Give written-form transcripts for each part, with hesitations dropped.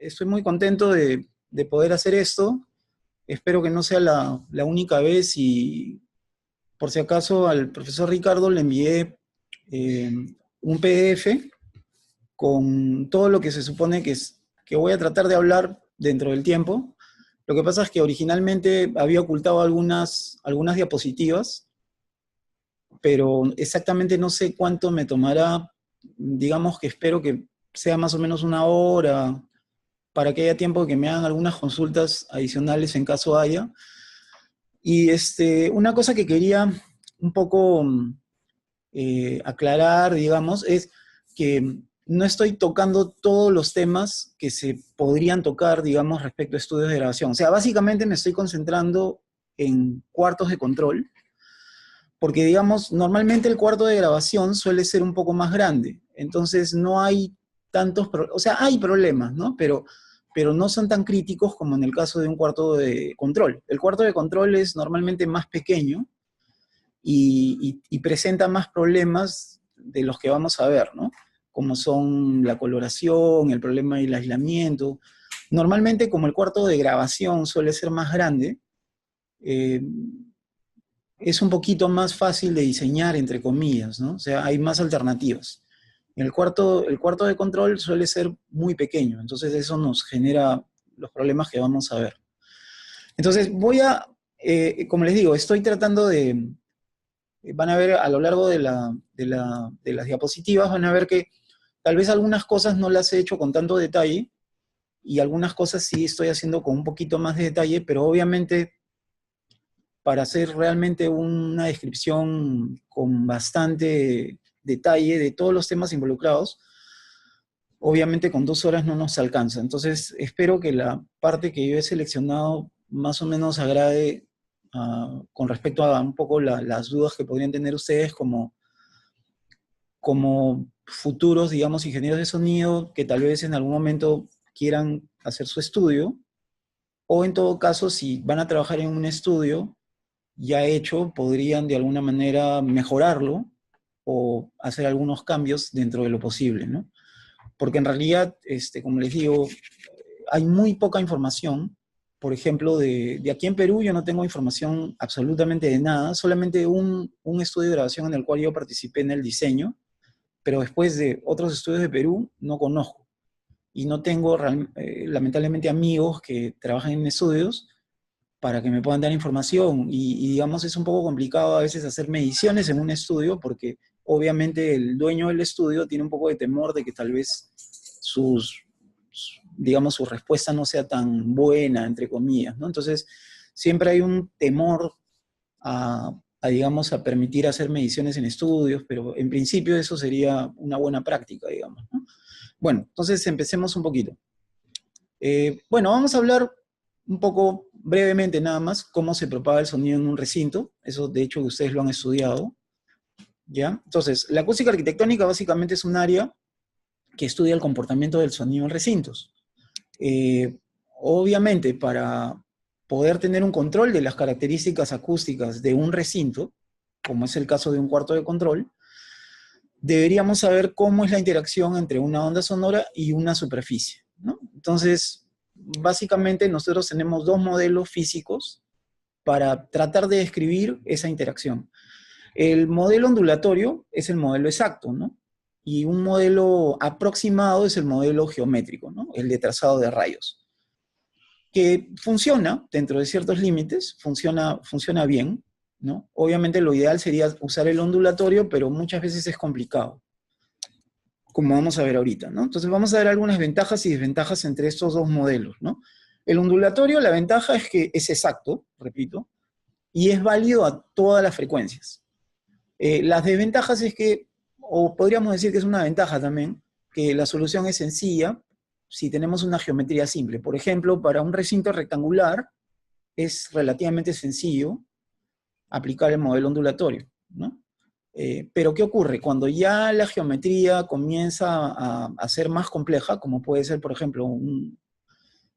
estoy muy contento de poder hacer esto. Espero que no sea la única vez y por si acaso al profesor Ricardo le envié eh, un PDF con todo lo que se supone que voy a tratar de hablar dentro del tiempo. Lo que pasa es que originalmente había ocultado algunas diapositivas, pero exactamente no sé cuánto me tomará. Digamos que espero que sea más o menos una hora, para que haya tiempo de que me hagan algunas consultas adicionales en caso haya. Y una cosa que quería un poco aclarar, digamos, es que no estoy tocando todos los temas que se podrían tocar, digamos, respecto a estudios de grabación. O sea, básicamente me estoy concentrando en cuartos de control, porque, digamos, normalmente el cuarto de grabación suele ser un poco más grande. Entonces no hay o sea, hay problemas, ¿no? Pero no son tan críticos como en el caso de un cuarto de control. El cuarto de control es normalmente más pequeño y presenta más problemas de los que vamos a ver, ¿no? Como son la coloración, el problema del aislamiento. Normalmente, como el cuarto de grabación suele ser más grande, eh, es un poquito más fácil de diseñar, entre comillas, ¿no? O sea, hay más alternativas. El cuarto de control suele ser muy pequeño, entonces eso nos genera los problemas que vamos a ver. Entonces, como les digo, estoy tratando van a ver a lo largo de las diapositivas, van a ver que tal vez algunas cosas no las he hecho con tanto detalle y algunas cosas sí estoy haciendo con un poquito más de detalle, pero obviamente para hacer realmente una descripción con bastante detalle de todos los temas involucrados, obviamente con 2 horas no nos alcanza. Entonces espero que la parte que yo he seleccionado más o menos agrade con respecto a un poco las dudas que podrían tener ustedes como futuros, digamos, ingenieros de sonido que tal vez en algún momento quieran hacer su estudio, o en todo caso, si van a trabajar en un estudio ya hecho, podrían de alguna manera mejorarlo o hacer algunos cambios dentro de lo posible, ¿no? Porque en realidad, como les digo, hay muy poca información. Por ejemplo, de aquí en Perú yo no tengo información absolutamente de nada, solamente un estudio de grabación en el cual yo participé en el diseño, pero después de otros estudios de Perú no conozco. Y no tengo lamentablemente amigos que trabajan en estudios para que me puedan dar información. Digamos, es un poco complicado a veces hacer mediciones en un estudio porque obviamente el dueño del estudio tiene un poco de temor de que tal vez digamos, su respuesta no sea tan buena, entre comillas, ¿no? Entonces, siempre hay un temor digamos, a permitir hacer mediciones en estudios, pero en principio eso sería una buena práctica, digamos, ¿no? Bueno, entonces empecemos un poquito. Bueno, vamos a hablar un poco brevemente nada más cómo se propaga el sonido en un recinto. Eso de hecho ustedes lo han estudiado, ¿ya? Entonces, la acústica arquitectónica básicamente es un área que estudia el comportamiento del sonido en recintos. Eh, Obviamente, para poder tener un control de las características acústicas de un recinto, como es el caso de un cuarto de control, deberíamos saber cómo es la interacción entre una onda sonora y una superficie, ¿no? Entonces, básicamente nosotros tenemos dos modelos físicos para tratar de describir esa interacción. El modelo ondulatorio es el modelo exacto, ¿no? Y un modelo aproximado es el modelo geométrico, ¿no? El de trazado de rayos, que funciona dentro de ciertos límites, funciona bien, ¿no? Obviamente lo ideal sería usar el ondulatorio, pero muchas veces es complicado, como vamos a ver ahorita, ¿no? Entonces vamos a ver algunas ventajas y desventajas entre estos dos modelos, ¿no? El ondulatorio, la ventaja es que es exacto, repito, y es válido a todas las frecuencias. Las desventajas es que, o podríamos decir que es una ventaja también, que la solución es sencilla si tenemos una geometría simple. Por ejemplo, para un recinto rectangular es relativamente sencillo aplicar el modelo ondulatorio, ¿no? Pero ¿qué ocurre? Cuando ya la geometría comienza a ser más compleja, como puede ser, por ejemplo,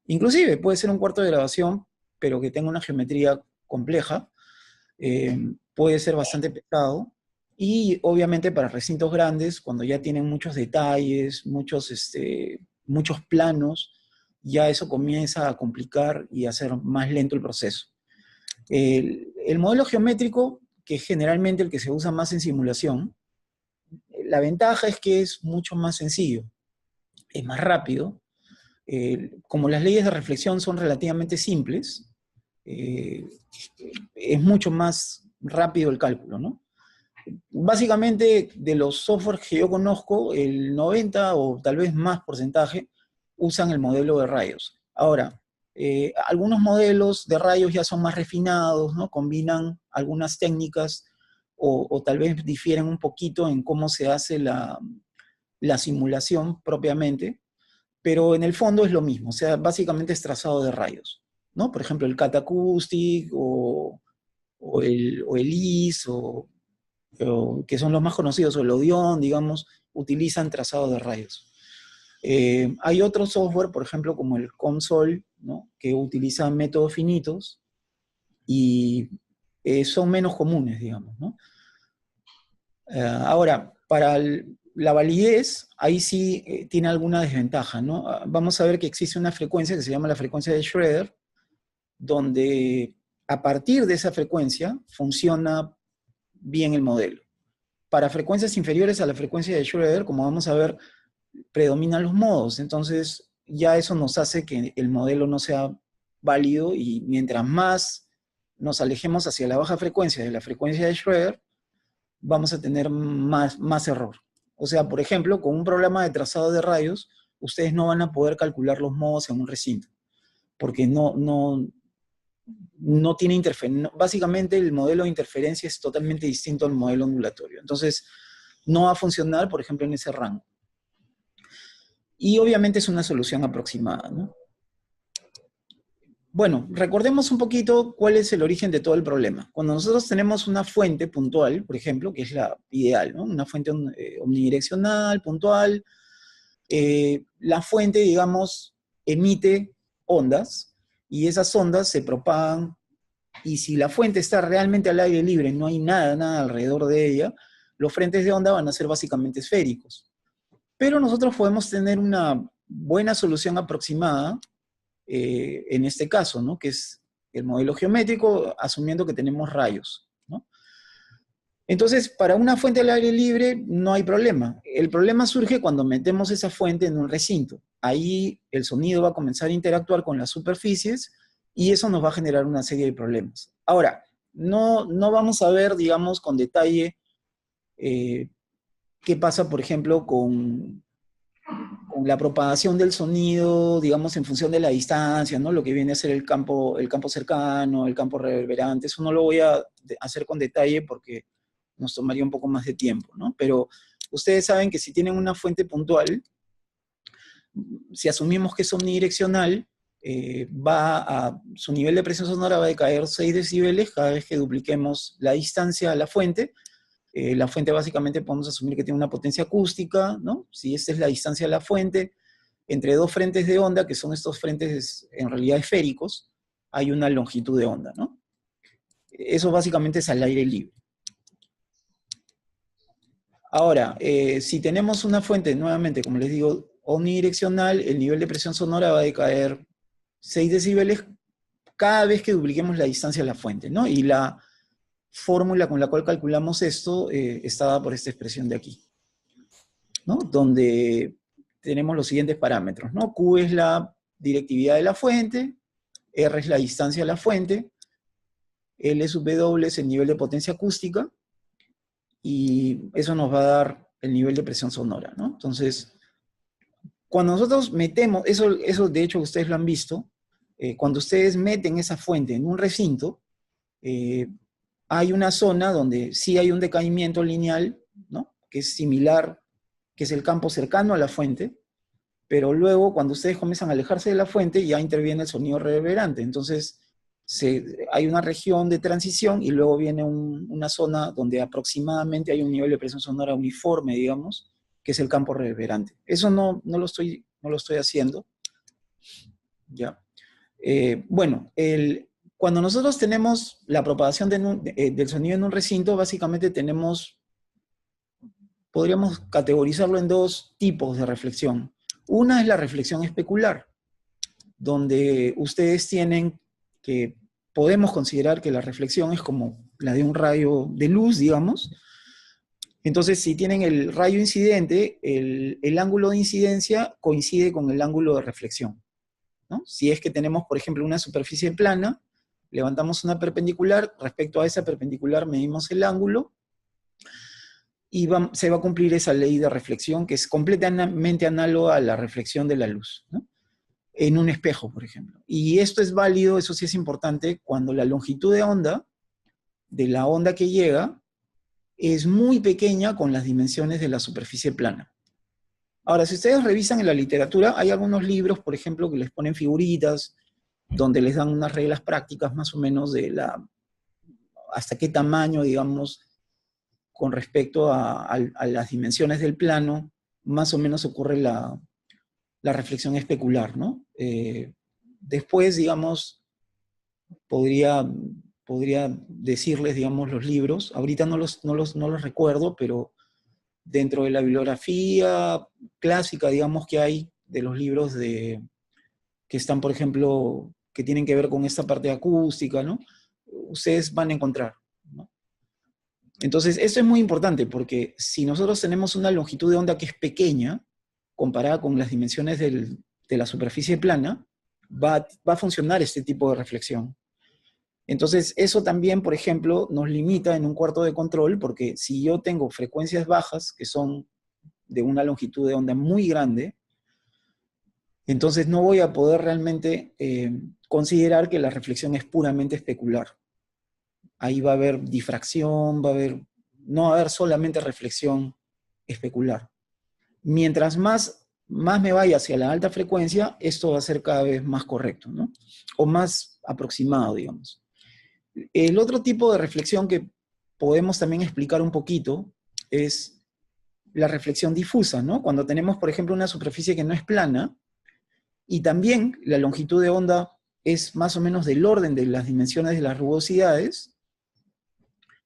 inclusive puede ser un cuarto de grabación, pero que tenga una geometría compleja, puede ser bastante pesado. Y obviamente para recintos grandes, cuando ya tienen muchos detalles, muchos planos, ya eso comienza a complicar y a hacer más lento el proceso. El modelo geométrico, que es generalmente el que se usa más en simulación, la ventaja es que es mucho más sencillo, es más rápido. Como las leyes de reflexión son relativamente simples, es mucho más rápido el cálculo, ¿no? Básicamente, de los softwares que yo conozco, el 90 o tal vez más porcentaje usan el modelo de rayos. Ahora, algunos modelos de rayos ya son más refinados, ¿no? Combinan algunas técnicas o tal vez difieren un poquito en cómo se hace la simulación propiamente, pero en el fondo es lo mismo, o sea, básicamente es trazado de rayos, ¿no? Por ejemplo, el Catacoustic o el IS, que son los más conocidos, o el Odion, digamos, utilizan trazado de rayos. Hay otro software, por ejemplo, como el COMSOL, ¿no? Que utiliza métodos finitos y son menos comunes, digamos, ¿no? Ahora, para la validez, ahí sí tiene alguna desventaja, ¿no? Vamos a ver que existe una frecuencia que se llama la frecuencia de Schroeder, donde a partir de esa frecuencia funciona bien el modelo. Para frecuencias inferiores a la frecuencia de Schroeder, como vamos a ver, predominan los modos, entonces ya eso nos hace que el modelo no sea válido y mientras más nos alejemos hacia la baja frecuencia de la frecuencia de Schroeder, vamos a tener más error. O sea, por ejemplo, con un programa de trazado de rayos, ustedes no van a poder calcular los modos en un recinto, porque no tiene interferencia. Básicamente, el modelo de interferencia es totalmente distinto al modelo ondulatorio. Entonces, no va a funcionar, por ejemplo, en ese rango. Y obviamente es una solución aproximada, ¿no? Bueno, recordemos un poquito cuál es el origen de todo el problema. Cuando nosotros tenemos una fuente puntual, por ejemplo, que es la ideal, ¿no? Una fuente omnidireccional, puntual, la fuente, digamos, emite ondas y esas ondas se propagan y si la fuente está realmente al aire libre, no hay nada alrededor de ella, los frentes de onda van a ser básicamente esféricos. Pero nosotros podemos tener una buena solución aproximada en este caso, ¿no? Que es el modelo geométrico, asumiendo que tenemos rayos, ¿no? Entonces, para una fuente al aire libre no hay problema. El problema surge cuando metemos esa fuente en un recinto. Ahí el sonido va a comenzar a interactuar con las superficies y eso nos va a generar una serie de problemas. Ahora, no vamos a ver, digamos, con detalle qué pasa, por ejemplo, con la propagación del sonido, digamos, en función de la distancia, ¿no? Lo que viene a ser el campo cercano, el campo reverberante, eso no lo voy a hacer con detalle porque nos tomaría un poco más de tiempo, ¿no? Pero ustedes saben que si tienen una fuente puntual, si asumimos que es omnidireccional, su nivel de presión sonora va a decaer 6 decibeles cada vez que dupliquemos la distancia a la fuente. La fuente básicamente podemos asumir que tiene una potencia acústica, ¿no? Si esta es la distancia a la fuente, entre dos frentes de onda, que son estos frentes en realidad esféricos, hay una longitud de onda, ¿no? Eso básicamente es al aire libre. Ahora, si tenemos una fuente, nuevamente, como les digo, omnidireccional, el nivel de presión sonora va a decaer 6 decibeles cada vez que dupliquemos la distancia a la fuente, ¿no? Y la fórmula con la cual calculamos esto está dada por esta expresión de aquí, ¿no? Donde tenemos los siguientes parámetros, ¿no? Q es la directividad de la fuente, R es la distancia a la fuente, L sub W es el nivel de potencia acústica, y eso nos va a dar el nivel de presión sonora, ¿no? Entonces, cuando nosotros metemos, eso de hecho ustedes lo han visto, cuando ustedes meten esa fuente en un recinto, hay una zona donde sí hay un decaimiento lineal, ¿no? Que es similar, que es el campo cercano a la fuente, pero luego cuando ustedes comienzan a alejarse de la fuente ya interviene el sonido reverberante, entonces hay una región de transición y luego viene una zona donde aproximadamente hay un nivel de presión sonora uniforme, digamos, que es el campo reverberante. Eso no lo estoy haciendo. ¿Ya? Bueno, cuando nosotros tenemos la propagación del sonido en un recinto, básicamente podríamos categorizarlo en dos tipos de reflexión. Una es la reflexión especular. donde ustedes tienen que, podemos considerar que la reflexión es como la de un rayo de luz, digamos. Entonces, si tienen el rayo incidente, el ángulo de incidencia coincide con el ángulo de reflexión, ¿no? Si es que tenemos, por ejemplo, una superficie plana, levantamos una perpendicular, respecto a esa perpendicular medimos el ángulo, y se va a cumplir esa ley de reflexión, que es completamente análoga a la reflexión de la luz, ¿no? En un espejo, por ejemplo. Y esto es válido, eso sí es importante, cuando la longitud de onda, de la onda que llega, es muy pequeña con las dimensiones de la superficie plana. Ahora, si ustedes revisan en la literatura, hay algunos libros, por ejemplo, que les ponen figuritas, donde les dan unas reglas prácticas más o menos de hasta qué tamaño, digamos, con respecto a las dimensiones del plano, más o menos ocurre la reflexión especular, ¿no? Después, digamos, podría decirles, digamos, los libros. Ahorita no los recuerdo, pero dentro de la bibliografía clásica, digamos, que hay de los libros que están, por ejemplo, que tienen que ver con esta parte acústica, ¿no? Ustedes van a encontrar, ¿no? Entonces, eso es muy importante, porque si nosotros tenemos una longitud de onda que es pequeña, comparada con las dimensiones de la superficie plana, va a funcionar este tipo de reflexión. Entonces, eso también, por ejemplo, nos limita en un cuarto de control, porque si yo tengo frecuencias bajas, que son de una longitud de onda muy grande, entonces no voy a poder realmente considerar que la reflexión es puramente especular. Ahí va a haber difracción, no va a haber solamente reflexión especular. Mientras más me vaya hacia la alta frecuencia, esto va a ser cada vez más correcto, ¿no? O más aproximado, digamos. El otro tipo de reflexión que podemos también explicar un poquito es la reflexión difusa, ¿no? Cuando tenemos, por ejemplo, una superficie que no es plana y también la longitud de onda es más o menos del orden de las dimensiones de las rugosidades,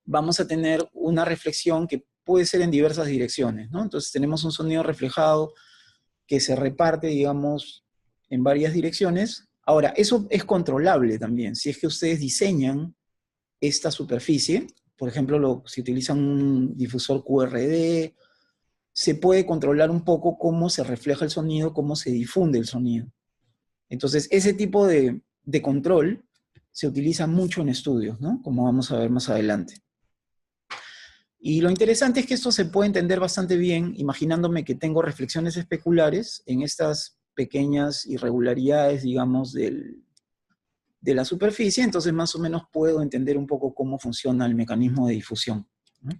vamos a tener una reflexión que puede ser en diversas direcciones, ¿no? Entonces tenemos un sonido reflejado que se reparte, digamos, en varias direcciones. Ahora, eso es controlable también. Si es que ustedes diseñan esta superficie, por ejemplo, si utilizan un difusor QRD, se puede controlar un poco cómo se refleja el sonido, cómo se difunde el sonido. Entonces, ese tipo de control se utiliza mucho en estudios, ¿no? Como vamos a ver más adelante. Y lo interesante es que esto se puede entender bastante bien imaginándome que tengo reflexiones especulares en estas pequeñas irregularidades, digamos, de la superficie, entonces más o menos puedo entender un poco cómo funciona el mecanismo de difusión, ¿no?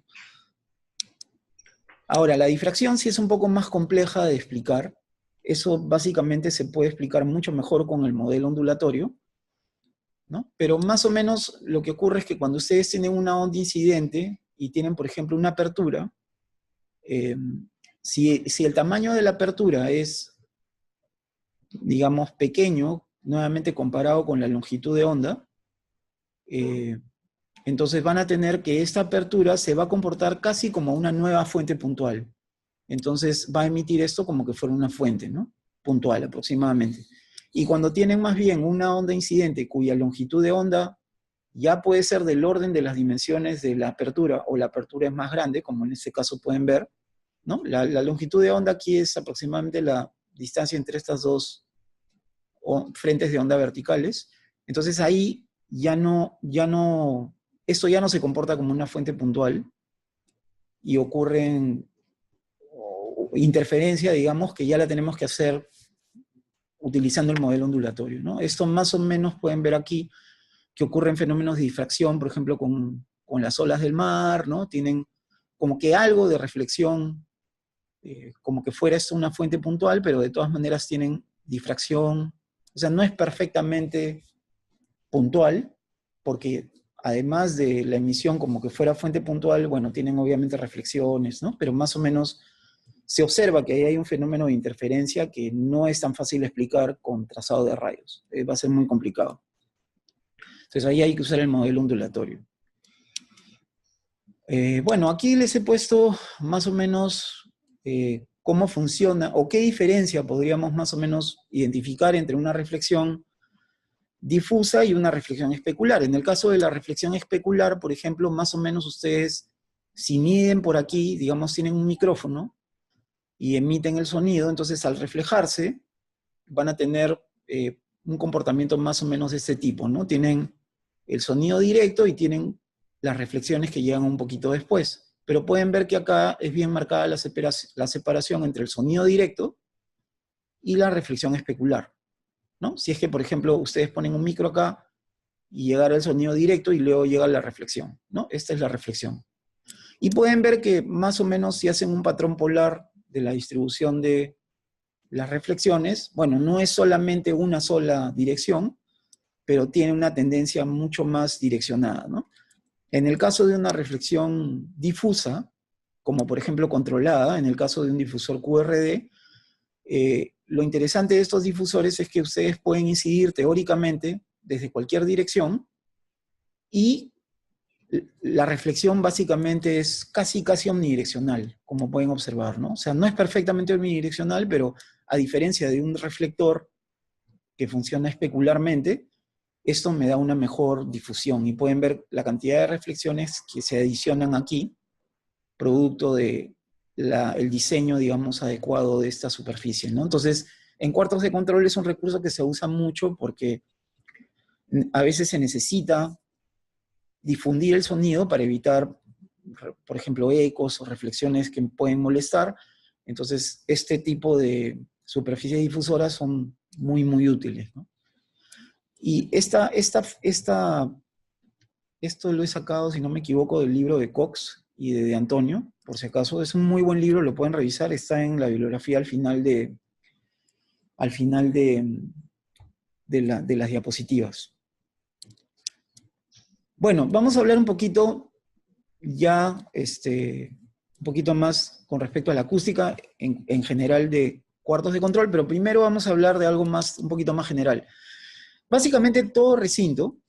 Ahora, la difracción sí es un poco más compleja de explicar. Eso básicamente se puede explicar mucho mejor con el modelo ondulatorio, ¿no? Pero más o menos lo que ocurre es que cuando ustedes tienen una onda incidente y tienen, por ejemplo, una apertura, si el tamaño de la apertura es, digamos, pequeño, nuevamente comparado con la longitud de onda, entonces van a tener que esta apertura se va a comportar casi como una nueva fuente puntual. Entonces va a emitir esto como que fuera una fuente, ¿no? Puntual aproximadamente. Y cuando tienen más bien una onda incidente cuya longitud de onda ya puede ser del orden de las dimensiones de la apertura, o la apertura es más grande, como en este caso pueden ver, ¿no? La longitud de onda aquí es aproximadamente la distancia entre estas dos frentes de onda verticales. Entonces ahí esto ya no se comporta como una fuente puntual y ocurren interferencia, digamos, que ya la tenemos que hacer utilizando el modelo ondulatorio, ¿no? Esto más o menos pueden ver aquí que ocurren fenómenos de difracción, por ejemplo, con las olas del mar, ¿no? Tienen como que algo de reflexión, como que fuera esto una fuente puntual, pero de todas maneras tienen difracción. O sea, no es perfectamente puntual, porque además de la emisión como que fuera fuente puntual, bueno, tienen obviamente reflexiones, ¿no? Pero más o menos se observa que ahí hay un fenómeno de interferencia que no es tan fácil de explicar con trazado de rayos. Va a ser muy complicado. Entonces ahí hay que usar el modelo ondulatorio. Bueno, aquí les he puesto más o menos cómo funciona o qué diferencia podríamos más o menos identificar entre una reflexión difusa y una reflexión especular. En el caso de la reflexión especular, por ejemplo, más o menos ustedes, si miden por aquí, digamos, tienen un micrófono y emiten el sonido, entonces al reflejarse van a tener un comportamiento más o menos de este tipo, ¿no? Tienen el sonido directo y tienen las reflexiones que llegan un poquito después. Pero pueden ver que acá es bien marcada la separación entre el sonido directo y la reflexión especular, ¿no? Si es que, por ejemplo, ustedes ponen un micro acá y llegara el sonido directo y luego llega la reflexión, ¿no? Esta es la reflexión. Y pueden ver que más o menos si hacen un patrón polar de la distribución de las reflexiones, bueno, no es solamente una sola dirección, pero tiene una tendencia mucho más direccionada, ¿no? En el caso de una reflexión difusa, como por ejemplo controlada, en el caso de un difusor QRD, lo interesante de estos difusores es que ustedes pueden incidir teóricamente desde cualquier dirección y la reflexión básicamente es casi omnidireccional, como pueden observar, ¿no? O sea, no es perfectamente omnidireccional, pero a diferencia de un reflector que funciona especularmente, esto me da una mejor difusión y pueden ver la cantidad de reflexiones que se adicionan aquí, producto de el diseño, digamos, adecuado de esta superficie, ¿no? Entonces, en cuartos de control es un recurso que se usa mucho porque a veces se necesita difundir el sonido para evitar, por ejemplo, ecos o reflexiones que pueden molestar. Entonces, este tipo de superficies difusoras son muy útiles, ¿no? Y esto lo he sacado, si no me equivoco, del libro de Cox y de Antonio, por si acaso. Es un muy buen libro, lo pueden revisar, está en la bibliografía al final de las diapositivas. Bueno, vamos a hablar un poquito ya, un poquito más con respecto a la acústica en general de cuartos de control, pero primero vamos a hablar de algo más, un poquito más general. Básicamente todo recinto,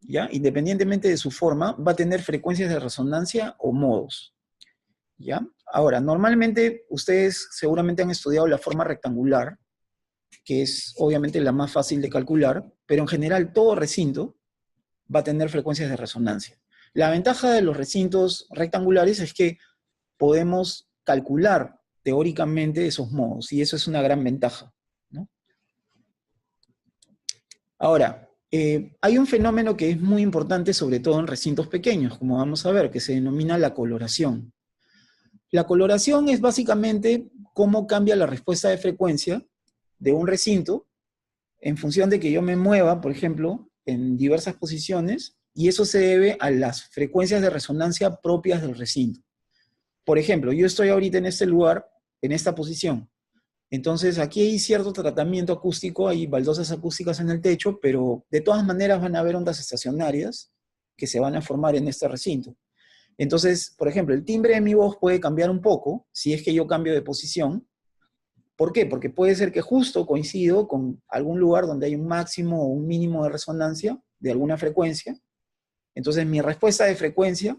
¿ya? Independientemente de su forma, va a tener frecuencias de resonancia o modos, ¿ya? Ahora, normalmente ustedes seguramente han estudiado la forma rectangular, que es obviamente la más fácil de calcular, pero en general todo recinto va a tener frecuencias de resonancia. La ventaja de los recintos rectangulares es que podemos calcular teóricamente esos modos, y eso es una gran ventaja, ¿no? Ahora, hay un fenómeno que es muy importante, sobre todo en recintos pequeños, como vamos a ver, que se denomina la coloración. La coloración es básicamente cómo cambia la respuesta de frecuencia de un recinto en función de que yo me mueva, por ejemplo, en diversas posiciones, y eso se debe a las frecuencias de resonancia propias del recinto. Por ejemplo, yo estoy ahorita en este lugar, en esta posición. Entonces, aquí hay cierto tratamiento acústico, hay baldosas acústicas en el techo, pero de todas maneras van a haber ondas estacionarias que se van a formar en este recinto. Entonces, por ejemplo, el timbre de mi voz puede cambiar un poco si es que yo cambio de posición. ¿Por qué? Porque puede ser que justo coincido con algún lugar donde hay un máximo o un mínimo de resonancia de alguna frecuencia. Entonces, mi respuesta de frecuencia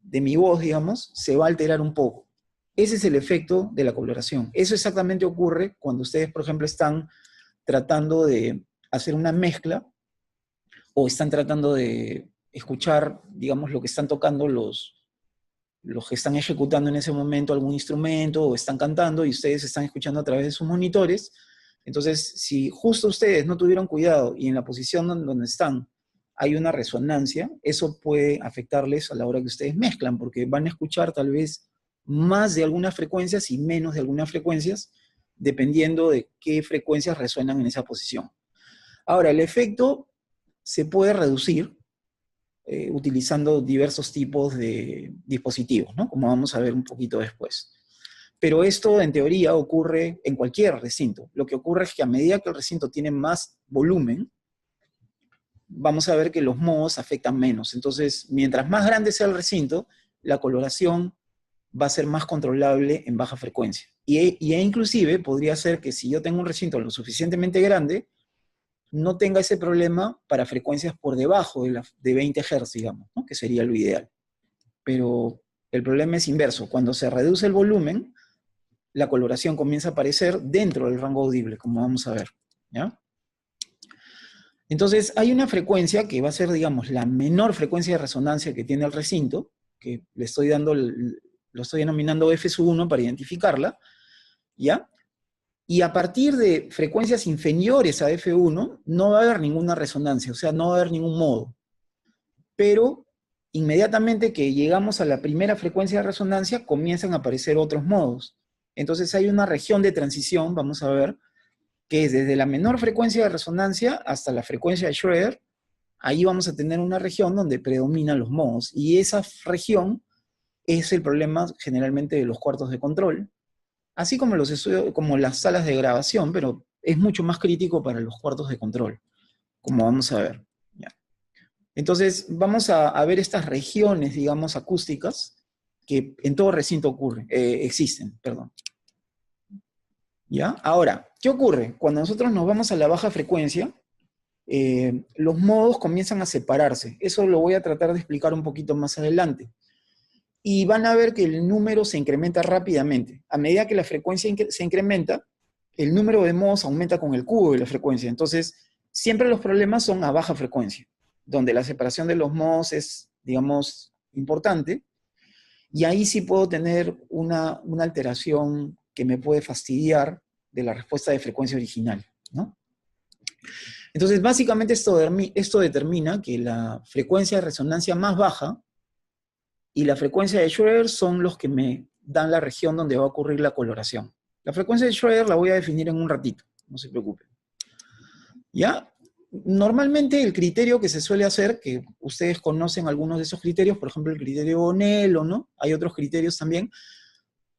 de mi voz, digamos, se va a alterar un poco. Ese es el efecto de la coloración. Eso exactamente ocurre cuando ustedes, por ejemplo, están tratando de hacer una mezcla o están tratando de escuchar, digamos, lo que están tocando los que están ejecutando en ese momento algún instrumento o están cantando y ustedes están escuchando a través de sus monitores. Entonces, si justo ustedes no tuvieron cuidado y en la posición donde están hay una resonancia, eso puede afectarles a la hora que ustedes mezclan, porque van a escuchar tal vez más de algunas frecuencias y menos de algunas frecuencias, dependiendo de qué frecuencias resuenan en esa posición. Ahora, el efecto se puede reducir utilizando diversos tipos de dispositivos, ¿no? Como vamos a ver un poquito después. Pero esto, en teoría, ocurre en cualquier recinto. Lo que ocurre es que a medida que el recinto tiene más volumen, vamos a ver que los modos afectan menos. Entonces, mientras más grande sea el recinto, la coloración va a ser más controlable en baja frecuencia. Y inclusive podría ser que si yo tengo un recinto lo suficientemente grande, no tenga ese problema para frecuencias por debajo de 20 Hz, digamos, ¿no? Que sería lo ideal. Pero el problema es inverso. Cuando se reduce el volumen, la coloración comienza a aparecer dentro del rango audible, como vamos a ver, ¿ya? Entonces, hay una frecuencia que va a ser, digamos, la menor frecuencia de resonancia que tiene el recinto, que le estoy dando, lo estoy denominando F1 para identificarla, ¿ya? Y a partir de frecuencias inferiores a F1, no va a haber ninguna resonancia, o sea, no va a haber ningún modo. Pero inmediatamente que llegamos a la primera frecuencia de resonancia, comienzan a aparecer otros modos. Entonces hay una región de transición, vamos a ver, que es desde la menor frecuencia de resonancia hasta la frecuencia de Schroeder. Ahí vamos a tener una región donde predominan los modos. Y esa región es el problema generalmente de los cuartos de control, así como los estudios, como las salas de grabación, pero es mucho más crítico para los cuartos de control, como vamos a ver. ¿Ya? Entonces, vamos a ver estas regiones, digamos, acústicas, que en todo recinto existen, perdón. ¿Ya? Ahora, ¿qué ocurre? Cuando nosotros nos vamos a la baja frecuencia, los modos comienzan a separarse. Eso lo voy a tratar de explicar un poquito más adelante. Y van a ver que el número se incrementa rápidamente. A medida que la frecuencia se incrementa, el número de modos aumenta con el cubo de la frecuencia. Entonces, siempre los problemas son a baja frecuencia, donde la separación de los modos es, digamos, importante. Y ahí sí puedo tener una alteración que me puede fastidiar de la respuesta de frecuencia original, ¿no? Entonces, básicamente esto determina que la frecuencia de resonancia más baja y la frecuencia de Schroeder son los que me dan la región donde va a ocurrir la coloración. La frecuencia de Schroeder la voy a definir en un ratito, no se preocupen. ¿Ya? Normalmente el criterio que se suele hacer, que ustedes conocen algunos de esos criterios, por ejemplo el criterio Bonnell, ¿o no? Hay otros criterios también,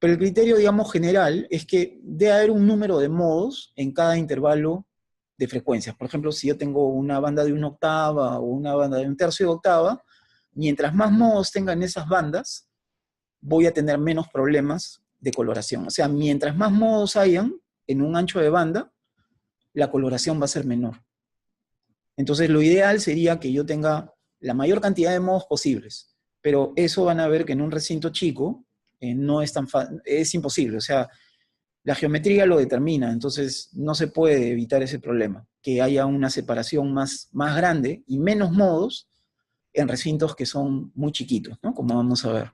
pero el criterio, digamos, general es que debe haber un número de modos en cada intervalo de frecuencias. Por ejemplo, si yo tengo una banda de una octava o una banda de un tercio de octava, mientras más modos tengan esas bandas, voy a tener menos problemas de coloración. O sea, mientras más modos hayan en un ancho de banda, la coloración va a ser menor. Entonces, lo ideal sería que yo tenga la mayor cantidad de modos posibles, pero eso van a ver que en un recinto chico no es tan fácil, es imposible. O sea, la geometría lo determina, entonces no se puede evitar ese problema, que haya una separación más grande y menos modos en recintos que son muy chiquitos, ¿no? Como vamos a ver.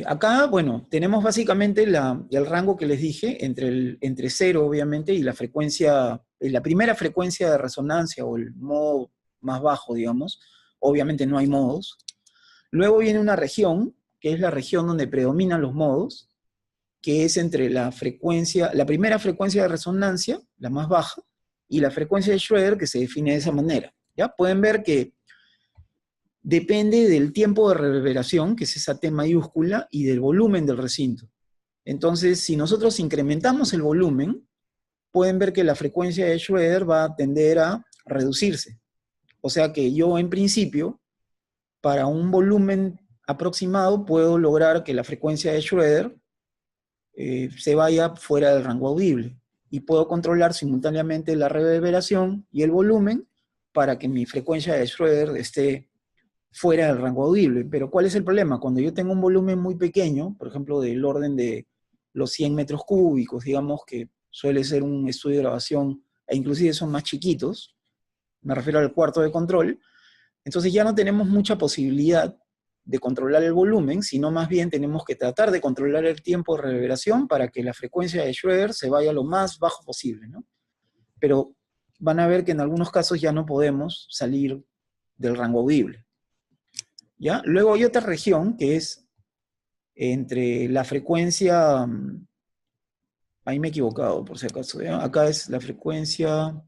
Acá, bueno, tenemos básicamente el rango que les dije, entre 0, obviamente, y la frecuencia, la primera frecuencia de resonancia, o el modo más bajo, digamos. Obviamente no hay modos. Luego viene una región, que es la región donde predominan los modos, que es entre la primera frecuencia de resonancia, la más baja, y la frecuencia de Schroeder, que se define de esa manera. ¿Ya? Pueden ver que depende del tiempo de reverberación, que es esa T mayúscula, y del volumen del recinto. Entonces, si nosotros incrementamos el volumen, pueden ver que la frecuencia de Schroeder va a tender a reducirse. O sea que yo, en principio, para un volumen aproximado, puedo lograr que la frecuencia de Schroeder se vaya fuera del rango audible. Y puedo controlar simultáneamente la reverberación y el volumen para que mi frecuencia de Schroeder esté fuera del rango audible. Pero ¿cuál es el problema? Cuando yo tengo un volumen muy pequeño, por ejemplo, del orden de los 100 metros cúbicos, digamos que suele ser un estudio de grabación, e inclusive son más chiquitos, me refiero al cuarto de control, entonces ya no tenemos mucha posibilidad de controlar el volumen, sino más bien tenemos que tratar de controlar el tiempo de reverberación para que la frecuencia de Schroeder se vaya lo más bajo posible, ¿no? Pero van a ver que en algunos casos ya no podemos salir del rango audible. ¿Ya? Luego hay otra región que es entre la frecuencia, ahí me he equivocado por si acaso, ¿ya? Acá es la frecuencia,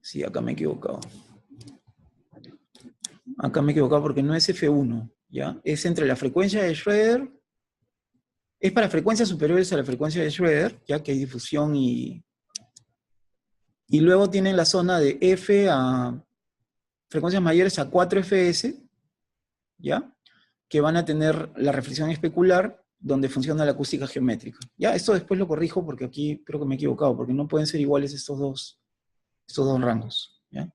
sí, acá me he equivocado. Acá me he equivocado porque no es F1, ¿ya? Es entre la frecuencia de Schroeder, es para frecuencias superiores a la frecuencia de Schroeder, ya que hay difusión y luego tienen la zona de F a frecuencias mayores a 4 Fs, ¿ya? Que van a tener la reflexión especular, donde funciona la acústica geométrica. Ya, esto después lo corrijo porque aquí creo que me he equivocado, porque no pueden ser iguales estos dos rangos. ¿Ya?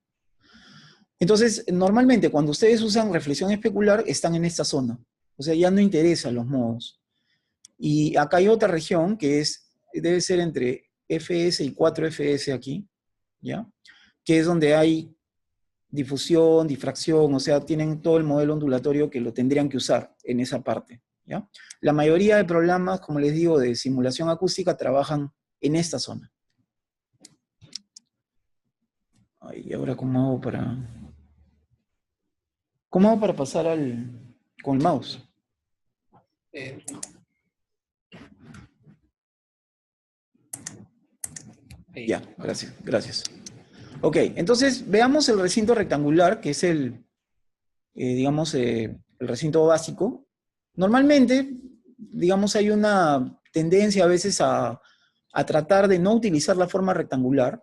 Entonces, normalmente cuando ustedes usan reflexión especular, están en esta zona. O sea, ya no interesan los modos. Y acá hay otra región que debe ser entre FS y 4FS aquí, ¿ya? Que es donde hay difusión, difracción, o sea, tienen todo el modelo ondulatorio que lo tendrían que usar en esa parte, ¿ya? La mayoría de programas, como les digo, de simulación acústica trabajan en esta zona. Ay, ¿y ahora cómo hago para pasar con el mouse? Ya, gracias. Ok, entonces veamos el recinto rectangular, que es digamos, el recinto básico. Normalmente, digamos, hay una tendencia a veces a tratar de no utilizar la forma rectangular,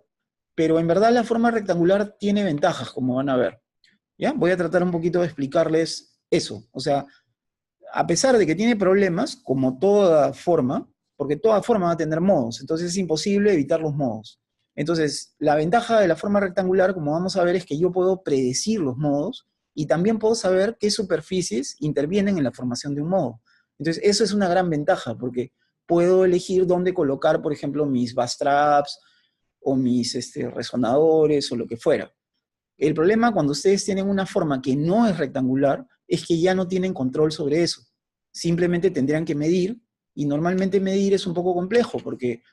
pero en verdad la forma rectangular tiene ventajas, como van a ver. ¿Ya? Voy a tratar un poquito de explicarles eso. O sea, a pesar de que tiene problemas, como toda forma, porque toda forma va a tener modos, entonces es imposible evitar los modos. Entonces, la ventaja de la forma rectangular, como vamos a ver, es que yo puedo predecir los modos y también puedo saber qué superficies intervienen en la formación de un modo. Entonces, eso es una gran ventaja, porque puedo elegir dónde colocar, por ejemplo, mis bass traps o mis resonadores o lo que fuera. El problema cuando ustedes tienen una forma que no es rectangular es que ya no tienen control sobre eso. Simplemente tendrían que medir, y normalmente medir es un poco complejo porque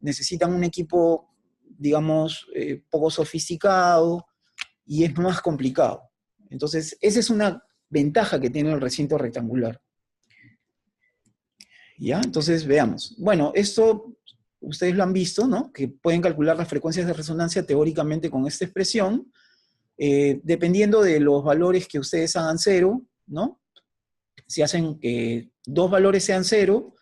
necesitan un equipo, digamos, poco sofisticado y es más complicado. Entonces, esa es una ventaja que tiene el recinto rectangular. ¿Ya? Entonces, veamos. Bueno, esto ustedes lo han visto, ¿no? Que pueden calcular las frecuencias de resonancia teóricamente con esta expresión. Dependiendo de los valores que ustedes hagan cero, ¿no? Si hacen que dos valores sean cero,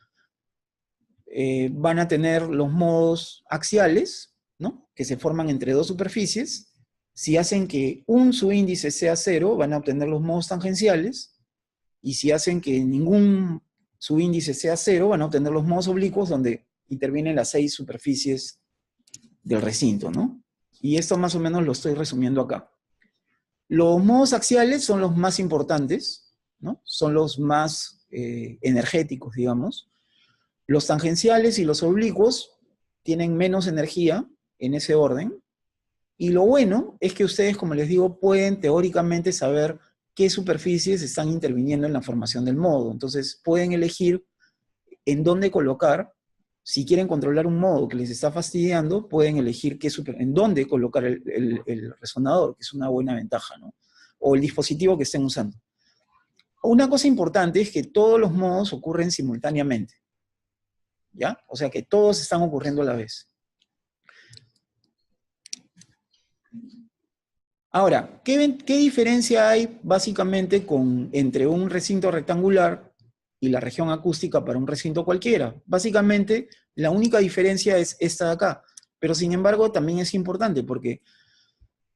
van a tener los modos axiales, ¿no? Que se forman entre dos superficies. Si hacen que un subíndice sea cero, van a obtener los modos tangenciales. Y si hacen que ningún subíndice sea cero, van a obtener los modos oblicuos, donde intervienen las 6 superficies del recinto, ¿no? Y esto más o menos lo estoy resumiendo acá. Los modos axiales son los más importantes, ¿no? Son los más energéticos, digamos. Los tangenciales y los oblicuos tienen menos energía en ese orden. Y lo bueno es que ustedes, como les digo, pueden teóricamente saber qué superficies están interviniendo en la formación del modo. Entonces pueden elegir en dónde colocar. Si quieren controlar un modo que les está fastidiando, pueden elegir en dónde colocar el resonador, que es una buena ventaja, ¿no? O el dispositivo que estén usando. Una cosa importante es que todos los modos ocurren simultáneamente, ¿ya? O sea que todos están ocurriendo a la vez. Ahora, ¿qué diferencia hay básicamente entre un recinto rectangular y la región acústica para un recinto cualquiera? Básicamente, la única diferencia es esta de acá. Pero sin embargo, también es importante porque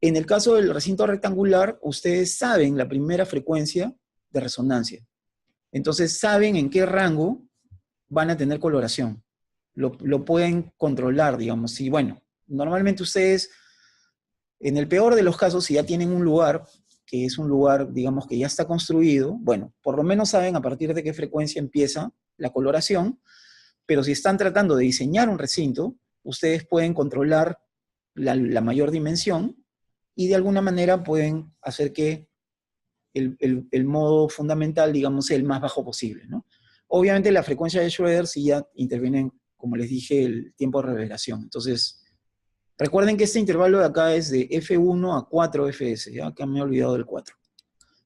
en el caso del recinto rectangular, ustedes saben la primera frecuencia de resonancia. Entonces saben en qué rango van a tener coloración. Lo pueden controlar, digamos. Y bueno, normalmente ustedes, en el peor de los casos, si ya tienen un lugar, que es un lugar, digamos, que ya está construido, bueno, por lo menos saben a partir de qué frecuencia empieza la coloración, pero si están tratando de diseñar un recinto, ustedes pueden controlar la mayor dimensión y de alguna manera pueden hacer que el modo fundamental, digamos, sea el más bajo posible, ¿no? Obviamente la frecuencia de Schroeder sí ya interviene, como les dije, el tiempo de reverberación. Entonces, recuerden que este intervalo de acá es de F1 a 4Fs, ya que me he olvidado del 4.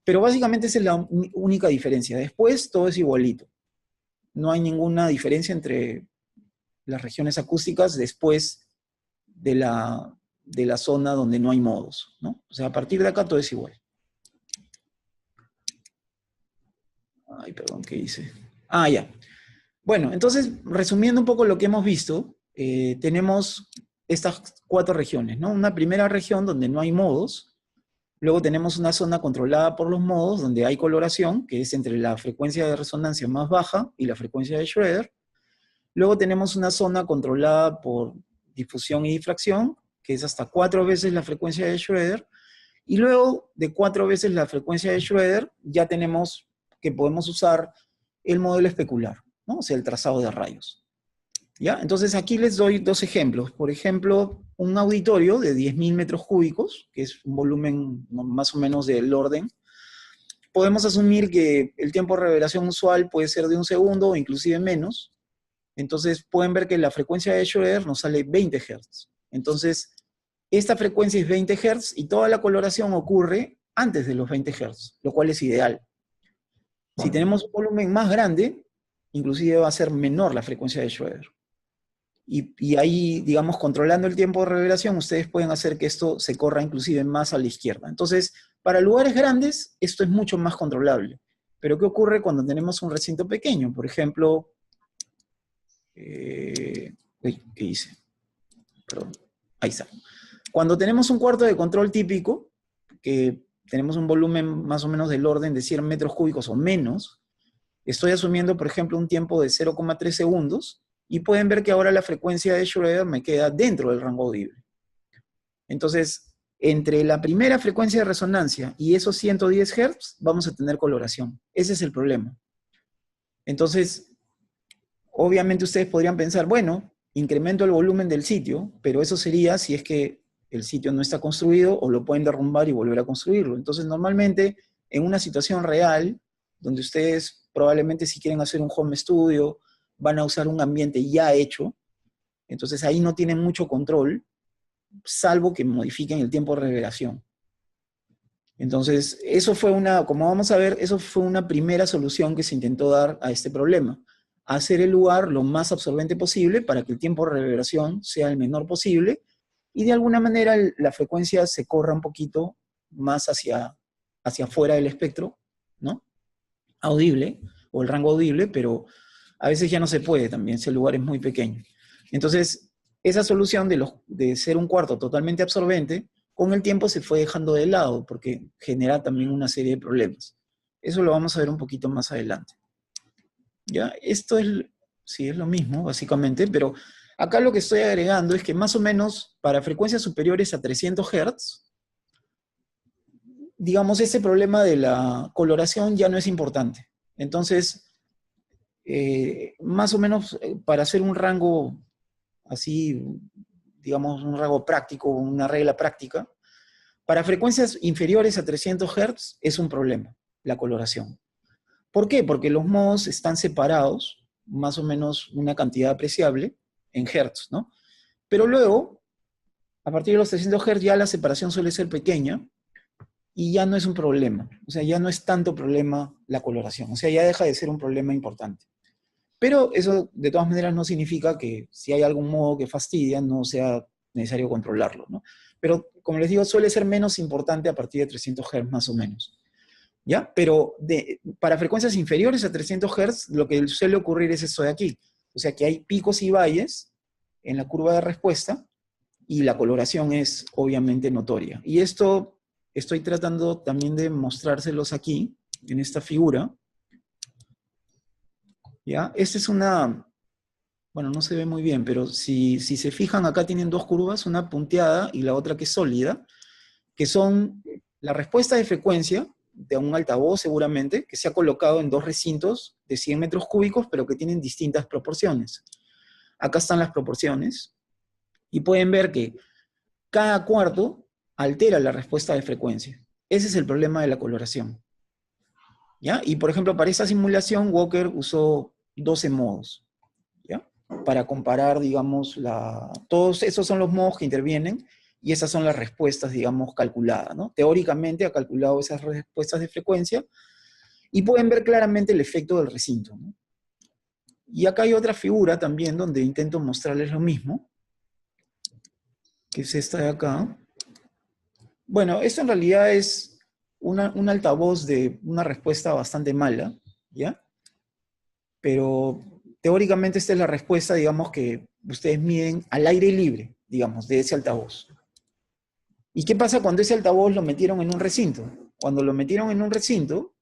Pero básicamente esa es la única diferencia. Después todo es igualito. No hay ninguna diferencia entre las regiones acústicas después de la zona donde no hay modos, ¿no? O sea, a partir de acá todo es igual. Ay, perdón, ¿qué hice? Ah, ya. Bueno, entonces, resumiendo un poco lo que hemos visto, tenemos estas 4 regiones, ¿no? Una primera región donde no hay modos, luego tenemos una zona controlada por los modos, donde hay coloración, que es entre la frecuencia de resonancia más baja y la frecuencia de Schroeder. Luego tenemos una zona controlada por difusión y difracción, que es hasta 4 veces la frecuencia de Schroeder. Y luego de 4 veces la frecuencia de Schroeder, ya tenemos que podemos usar el modelo especular, ¿no? O sea, el trazado de rayos. ¿Ya? Entonces aquí les doy dos ejemplos. Por ejemplo, un auditorio de 10.000 metros cúbicos, que es un volumen más o menos del orden. Podemos asumir que el tiempo de reverberación usual puede ser de 1 segundo o inclusive menos. Entonces pueden ver que la frecuencia de Schroeder nos sale 20 Hz. Entonces, esta frecuencia es 20 Hz y toda la coloración ocurre antes de los 20 Hz, lo cual es ideal. Si tenemos un volumen más grande, inclusive va a ser menor la frecuencia de Schroeder. Y ahí, digamos, controlando el tiempo de reverberación, ustedes pueden hacer que esto se corra inclusive más a la izquierda. Entonces, para lugares grandes, esto es mucho más controlable. Pero ¿qué ocurre cuando tenemos un recinto pequeño? Por ejemplo, ¿qué hice? Perdón, ahí está. Cuando tenemos un cuarto de control típico, que tenemos un volumen más o menos del orden de 100 metros cúbicos o menos, estoy asumiendo, por ejemplo, un tiempo de 0,3 segundos, y pueden ver que ahora la frecuencia de Schroeder me queda dentro del rango audible. Entonces, entre la primera frecuencia de resonancia y esos 110 Hz, vamos a tener coloración. Ese es el problema. Entonces, obviamente ustedes podrían pensar, bueno, incremento el volumen del sitio, pero eso sería si es que el sitio no está construido o lo pueden derrumbar y volver a construirlo. Entonces, normalmente, en una situación real, donde ustedes probablemente si quieren hacer un home studio, van a usar un ambiente ya hecho, entonces ahí no tienen mucho control, salvo que modifiquen el tiempo de reverberación. Entonces, eso fue como vamos a ver, eso fue una primera solución que se intentó dar a este problema. Hacer el lugar lo más absorbente posible para que el tiempo de reverberación sea el menor posible y de alguna manera la frecuencia se corra un poquito más hacia afuera del espectro, ¿no? Audible, o el rango audible, pero a veces ya no se puede también, si el lugar es muy pequeño. Entonces, esa solución de ser un cuarto totalmente absorbente, con el tiempo se fue dejando de lado, porque genera también una serie de problemas. Eso lo vamos a ver un poquito más adelante. ¿Ya? Esto sí, es lo mismo, básicamente, pero acá lo que estoy agregando es que más o menos para frecuencias superiores a 300 Hz, digamos, ese problema de la coloración ya no es importante. Entonces, más o menos para hacer un rango así, digamos, un rango práctico, una regla práctica, para frecuencias inferiores a 300 Hz es un problema, la coloración. ¿Por qué? Porque los modos están separados, más o menos una cantidad apreciable, en Hz, ¿no? Pero luego, a partir de los 300 Hz ya la separación suele ser pequeña, y ya no es un problema. O sea, ya no es tanto problema la coloración. O sea, ya deja de ser un problema importante. Pero eso, de todas maneras, no significa que si hay algún modo que fastidia, no sea necesario controlarlo, ¿no? Pero, como les digo, suele ser menos importante a partir de 300 Hz más o menos. ¿Ya? Pero para frecuencias inferiores a 300 Hz, lo que suele ocurrir es esto de aquí. O sea, que hay picos y valles en la curva de respuesta y la coloración es obviamente notoria. Y esto estoy tratando también de mostrárselos aquí, en esta figura. ¿Ya? Esta es bueno, no se ve muy bien, pero si se fijan, acá tienen dos curvas, una punteada y la otra que es sólida, que son la respuesta de frecuencia de un altavoz seguramente, que se ha colocado en dos recintos de 100 metros cúbicos, pero que tienen distintas proporciones. Acá están las proporciones, y pueden ver que cada cuarto altera la respuesta de frecuencia. Ese es el problema de la coloración. ¿Ya? Y por ejemplo, para esta simulación, Walker usó 12 modos, ¿ya? Para comparar, digamos, todos esos son los modos que intervienen, y esas son las respuestas, digamos, calculadas, ¿no? Teóricamente ha calculado esas respuestas de frecuencia, y pueden ver claramente el efecto del recinto, ¿no? Y acá hay otra figura también donde intento mostrarles lo mismo, que es esta de acá. Bueno, esto en realidad es un altavoz de una respuesta bastante mala, ¿ya? Pero teóricamente esta es la respuesta, digamos, que ustedes miden al aire libre, digamos, de ese altavoz. ¿Y qué pasa cuando ese altavoz lo metieron en un recinto? Cuando lo metieron en un recinto,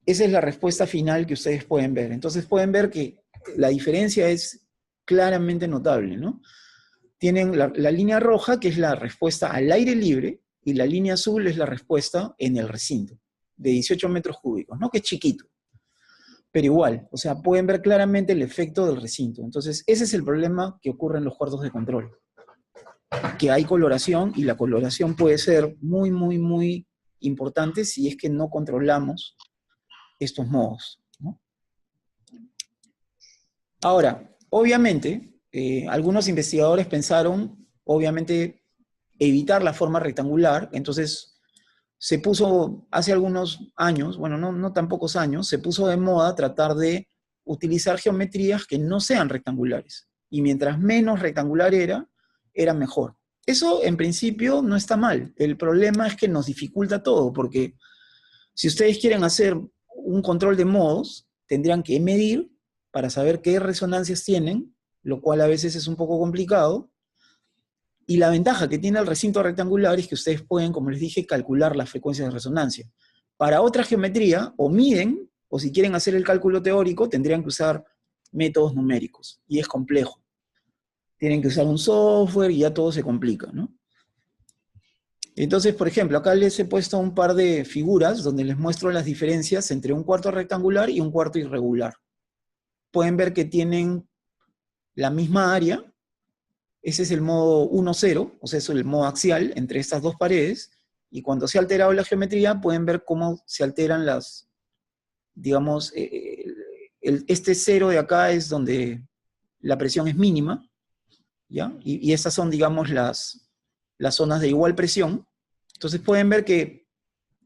esa es la respuesta final que ustedes pueden ver. Entonces pueden ver que la diferencia es claramente notable, ¿no? Tienen la línea roja, que es la respuesta al aire libre, y la línea azul es la respuesta en el recinto. de 18 metros cúbicos, ¿no? Que es chiquito. Pero igual, o sea, pueden ver claramente el efecto del recinto. Entonces, ese es el problema que ocurre en los cuartos de control. Que hay coloración y la coloración puede ser muy, muy, muy importante si es que no controlamos estos modos, ¿no? Ahora, obviamente, algunos investigadores pensaron, obviamente, evitar la forma rectangular, entonces se puso hace algunos años, bueno, no tan pocos años, se puso de moda tratar de utilizar geometrías que no sean rectangulares. Y mientras menos rectangular era mejor. Eso en principio no está mal. El problema es que nos dificulta todo, porque si ustedes quieren hacer un control de modos, tendrían que medir para saber qué resonancias tienen, lo cual a veces es un poco complicado. Y la ventaja que tiene el recinto rectangular es que ustedes pueden, como les dije, calcular las frecuencias de resonancia. Para otra geometría, o miden, o si quieren hacer el cálculo teórico, tendrían que usar métodos numéricos, y es complejo. Tienen que usar un software y ya todo se complica, ¿no? Entonces, por ejemplo, acá les he puesto un par de figuras donde les muestro las diferencias entre un cuarto rectangular y un cuarto irregular. Pueden ver que tienen la misma área. Ese es el modo 1,0, o sea, es el modo axial entre estas dos paredes, y cuando se ha alterado la geometría, pueden ver cómo se alteran las, digamos, este cero de acá es donde la presión es mínima, ¿ya? Y estas son, digamos, las zonas de igual presión. Entonces pueden ver que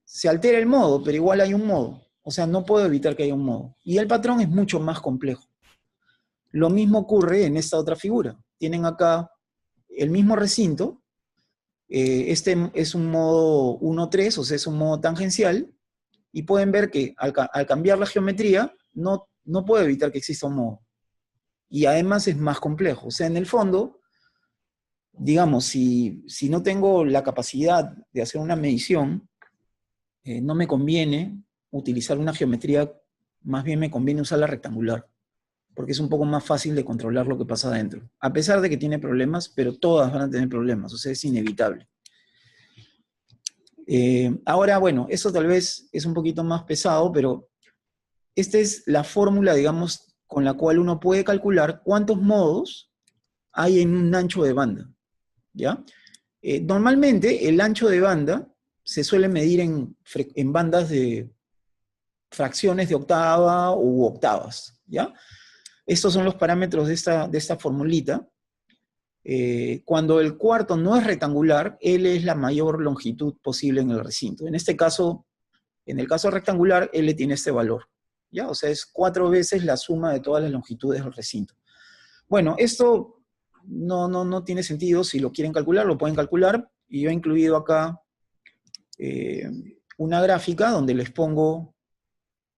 se altera el modo, pero igual hay un modo. O sea, no puedo evitar que haya un modo. Y el patrón es mucho más complejo. Lo mismo ocurre en esta otra figura. Tienen acá el mismo recinto. Este es un modo 1,3, o sea, es un modo tangencial. Y pueden ver que al cambiar la geometría, no puedo evitar que exista un modo. Y además es más complejo. O sea, en el fondo, digamos, si no tengo la capacidad de hacer una medición, no me conviene utilizar una geometría, más bien me conviene usar la rectangular, porque es un poco más fácil de controlar lo que pasa adentro. A pesar de que tiene problemas, pero todas van a tener problemas, o sea, es inevitable. Ahora, bueno, eso tal vez es un poquito más pesado, pero esta es la fórmula, digamos, con la cual uno puede calcular cuántos modos hay en un ancho de banda, ¿ya? Normalmente el ancho de banda se suele medir en bandas de fracciones de octava u octavas, ¿ya? Estos son los parámetros de esta formulita. Cuando el cuarto no es rectangular, L es la mayor longitud posible en el recinto. En este caso, en el caso rectangular, L tiene este valor, ¿ya? O sea, es 4 veces la suma de todas las longitudes del recinto. Bueno, esto no tiene sentido. Si lo quieren calcular, lo pueden calcular. Y yo he incluido acá una gráfica donde les pongo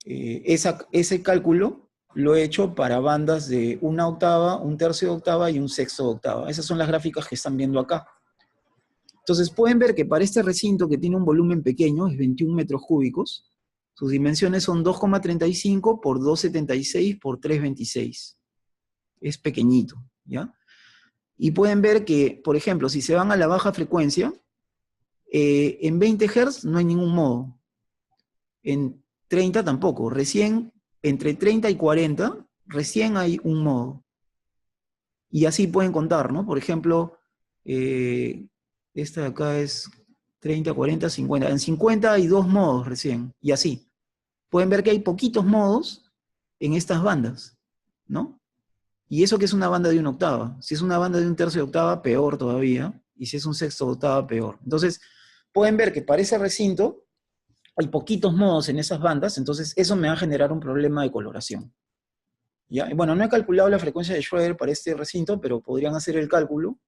ese cálculo. Lo he hecho para bandas de una octava, un tercio de octava y un sexto de octava. Esas son las gráficas que están viendo acá. Entonces pueden ver que para este recinto que tiene un volumen pequeño, es 21 metros cúbicos, sus dimensiones son 2,35 por 2,76 por 3,26. Es pequeñito, ¿ya? Y pueden ver que, por ejemplo, si se van a la baja frecuencia, en 20 Hz no hay ningún modo. En 30 tampoco. Recién, entre 30 y 40, recién hay un modo. Y así pueden contar, ¿no? Por ejemplo, esta de acá es 30, 40, 50. En 50 hay 2 modos recién, y así. Pueden ver que hay poquitos modos en estas bandas, ¿no? Y eso que es una banda de una octava. Si es una banda de un tercio de octava, peor todavía. Y si es un sexto de octava, peor. Entonces, pueden ver que para ese recinto hay poquitos modos en esas bandas, entonces eso me va a generar un problema de coloración. ¿Ya? Y bueno, no he calculado la frecuencia de Schroeder para este recinto, pero podrían hacer el cálculo.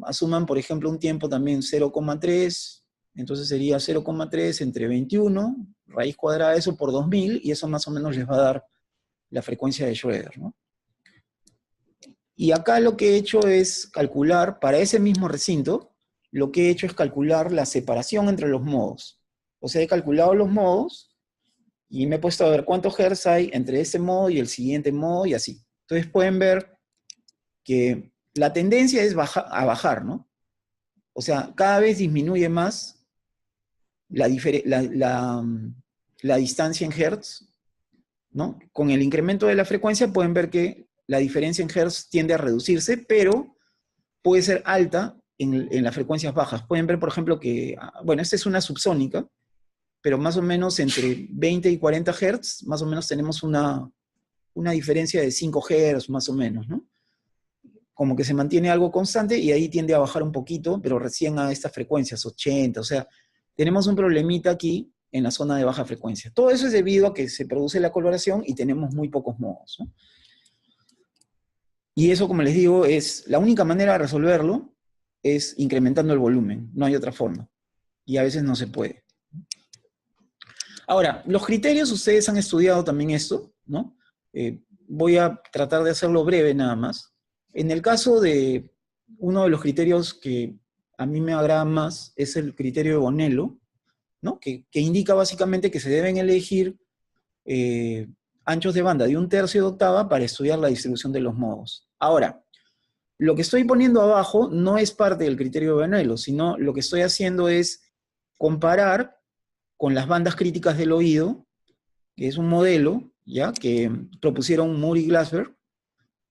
Asuman, por ejemplo, un tiempo también 0,3, entonces sería 0,3 entre 21, raíz cuadrada de eso por 2000, y eso más o menos les va a dar la frecuencia de Schroeder, ¿no? Y acá lo que he hecho es calcular, para ese mismo recinto, lo que he hecho es calcular la separación entre los modos. O sea, he calculado los modos y me he puesto a ver cuántos hertz hay entre ese modo y el siguiente modo y así. Entonces pueden ver que la tendencia es a bajar, ¿no? O sea, cada vez disminuye más la distancia en hertz, ¿no? Con el incremento de la frecuencia pueden ver que la diferencia en hertz tiende a reducirse, pero puede ser alta en las frecuencias bajas. Pueden ver, por ejemplo, que, bueno, esta es una subsónica, pero más o menos entre 20 y 40 Hz, más o menos tenemos una diferencia de 5 Hz, más o menos, ¿no? Como que se mantiene algo constante y ahí tiende a bajar un poquito, pero recién a estas frecuencias, 80, o sea, tenemos un problemita aquí en la zona de baja frecuencia. Todo eso es debido a que se produce la coloración y tenemos muy pocos modos, ¿no? Y eso, como les digo, es la única manera de resolverlo es incrementando el volumen, no hay otra forma. Y a veces no se puede. Ahora, los criterios, ustedes han estudiado también esto, ¿no? Voy a tratar de hacerlo breve nada más. En el caso de uno de los criterios que a mí me agrada más es el criterio de Bonello, ¿no? Que indica básicamente que se deben elegir anchos de banda de 1/3 de octava para estudiar la distribución de los modos. Ahora, lo que estoy poniendo abajo no es parte del criterio de Bonello, sino lo que estoy haciendo es comparar con las bandas críticas del oído, que es un modelo, ¿ya?, que propusieron Moore y Glassberg,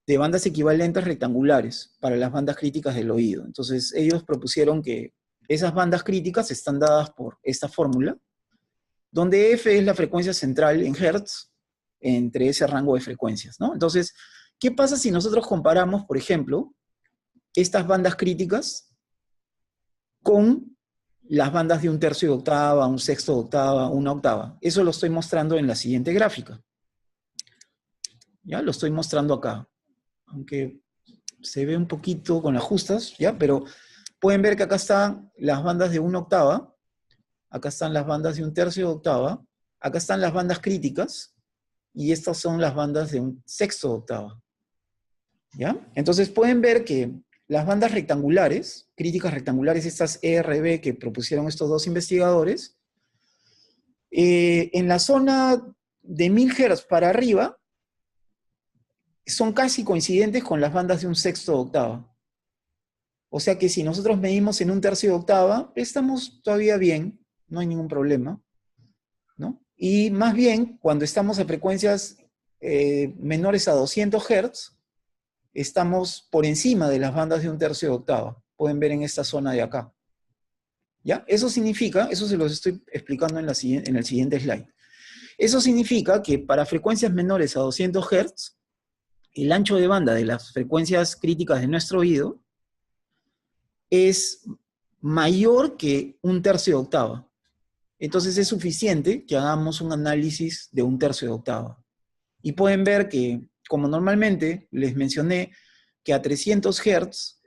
de bandas equivalentes rectangulares para las bandas críticas del oído. Entonces, ellos propusieron que esas bandas críticas están dadas por esta fórmula, donde F es la frecuencia central en Hertz entre ese rango de frecuencias, ¿no? Entonces, ¿qué pasa si nosotros comparamos, por ejemplo, estas bandas críticas con las bandas de 1/3 de octava, 1/6 de octava, 1 octava? Eso lo estoy mostrando en la siguiente gráfica. Ya lo estoy mostrando acá. Aunque se ve un poquito con las justas, ¿ya? Pero pueden ver que acá están las bandas de 1 octava, acá están las bandas de 1/3 de octava, acá están las bandas críticas, y estas son las bandas de 1/6 de octava. ¿Ya? Entonces pueden ver que las bandas rectangulares, críticas rectangulares, estas ERB que propusieron estos dos investigadores, en la zona de 1000 Hz para arriba, son casi coincidentes con las bandas de 1/6 de octava. O sea que si nosotros medimos en 1/3 de octava, estamos todavía bien, no hay ningún problema, ¿no? Y más bien, cuando estamos a frecuencias menores a 200 Hz, estamos por encima de las bandas de 1/3 de octava. Pueden ver en esta zona de acá. ¿Ya? Eso significa, eso se los estoy explicando en el siguiente slide. Eso significa que para frecuencias menores a 200 Hz, el ancho de banda de las frecuencias críticas de nuestro oído es mayor que 1/3 de octava. Entonces es suficiente que hagamos un análisis de 1/3 de octava. Y pueden ver que, como normalmente les mencioné, que a 300 Hz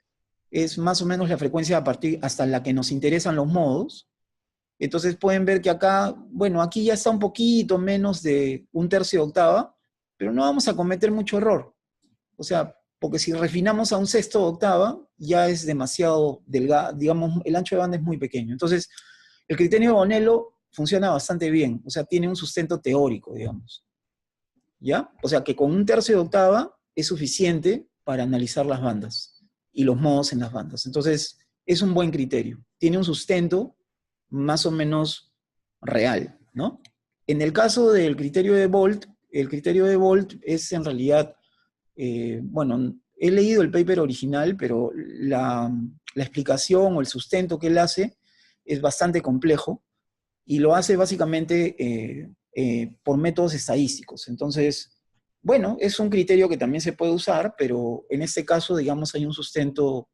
es más o menos la frecuencia a partir hasta la que nos interesan los modos. Entonces pueden ver que acá, bueno, aquí ya está un poquito menos de 1/3 de octava, pero no vamos a cometer mucho error. O sea, porque si refinamos a 1/6 de octava, ya es demasiado delgado, digamos, el ancho de banda es muy pequeño. Entonces, el criterio de Bonello funciona bastante bien, o sea, tiene un sustento teórico, digamos. ¿Ya? O sea, que con 1/3 de octava es suficiente para analizar las bandas y los modos en las bandas. Entonces, es un buen criterio. Tiene un sustento más o menos real, ¿no? En el caso del criterio de Bolt, el criterio de Bolt es en realidad, bueno, he leído el paper original, pero la explicación o el sustento que él hace es bastante complejo y lo hace básicamente por métodos estadísticos. Entonces, bueno, es un criterio que también se puede usar, pero en este caso, digamos, hay un sustento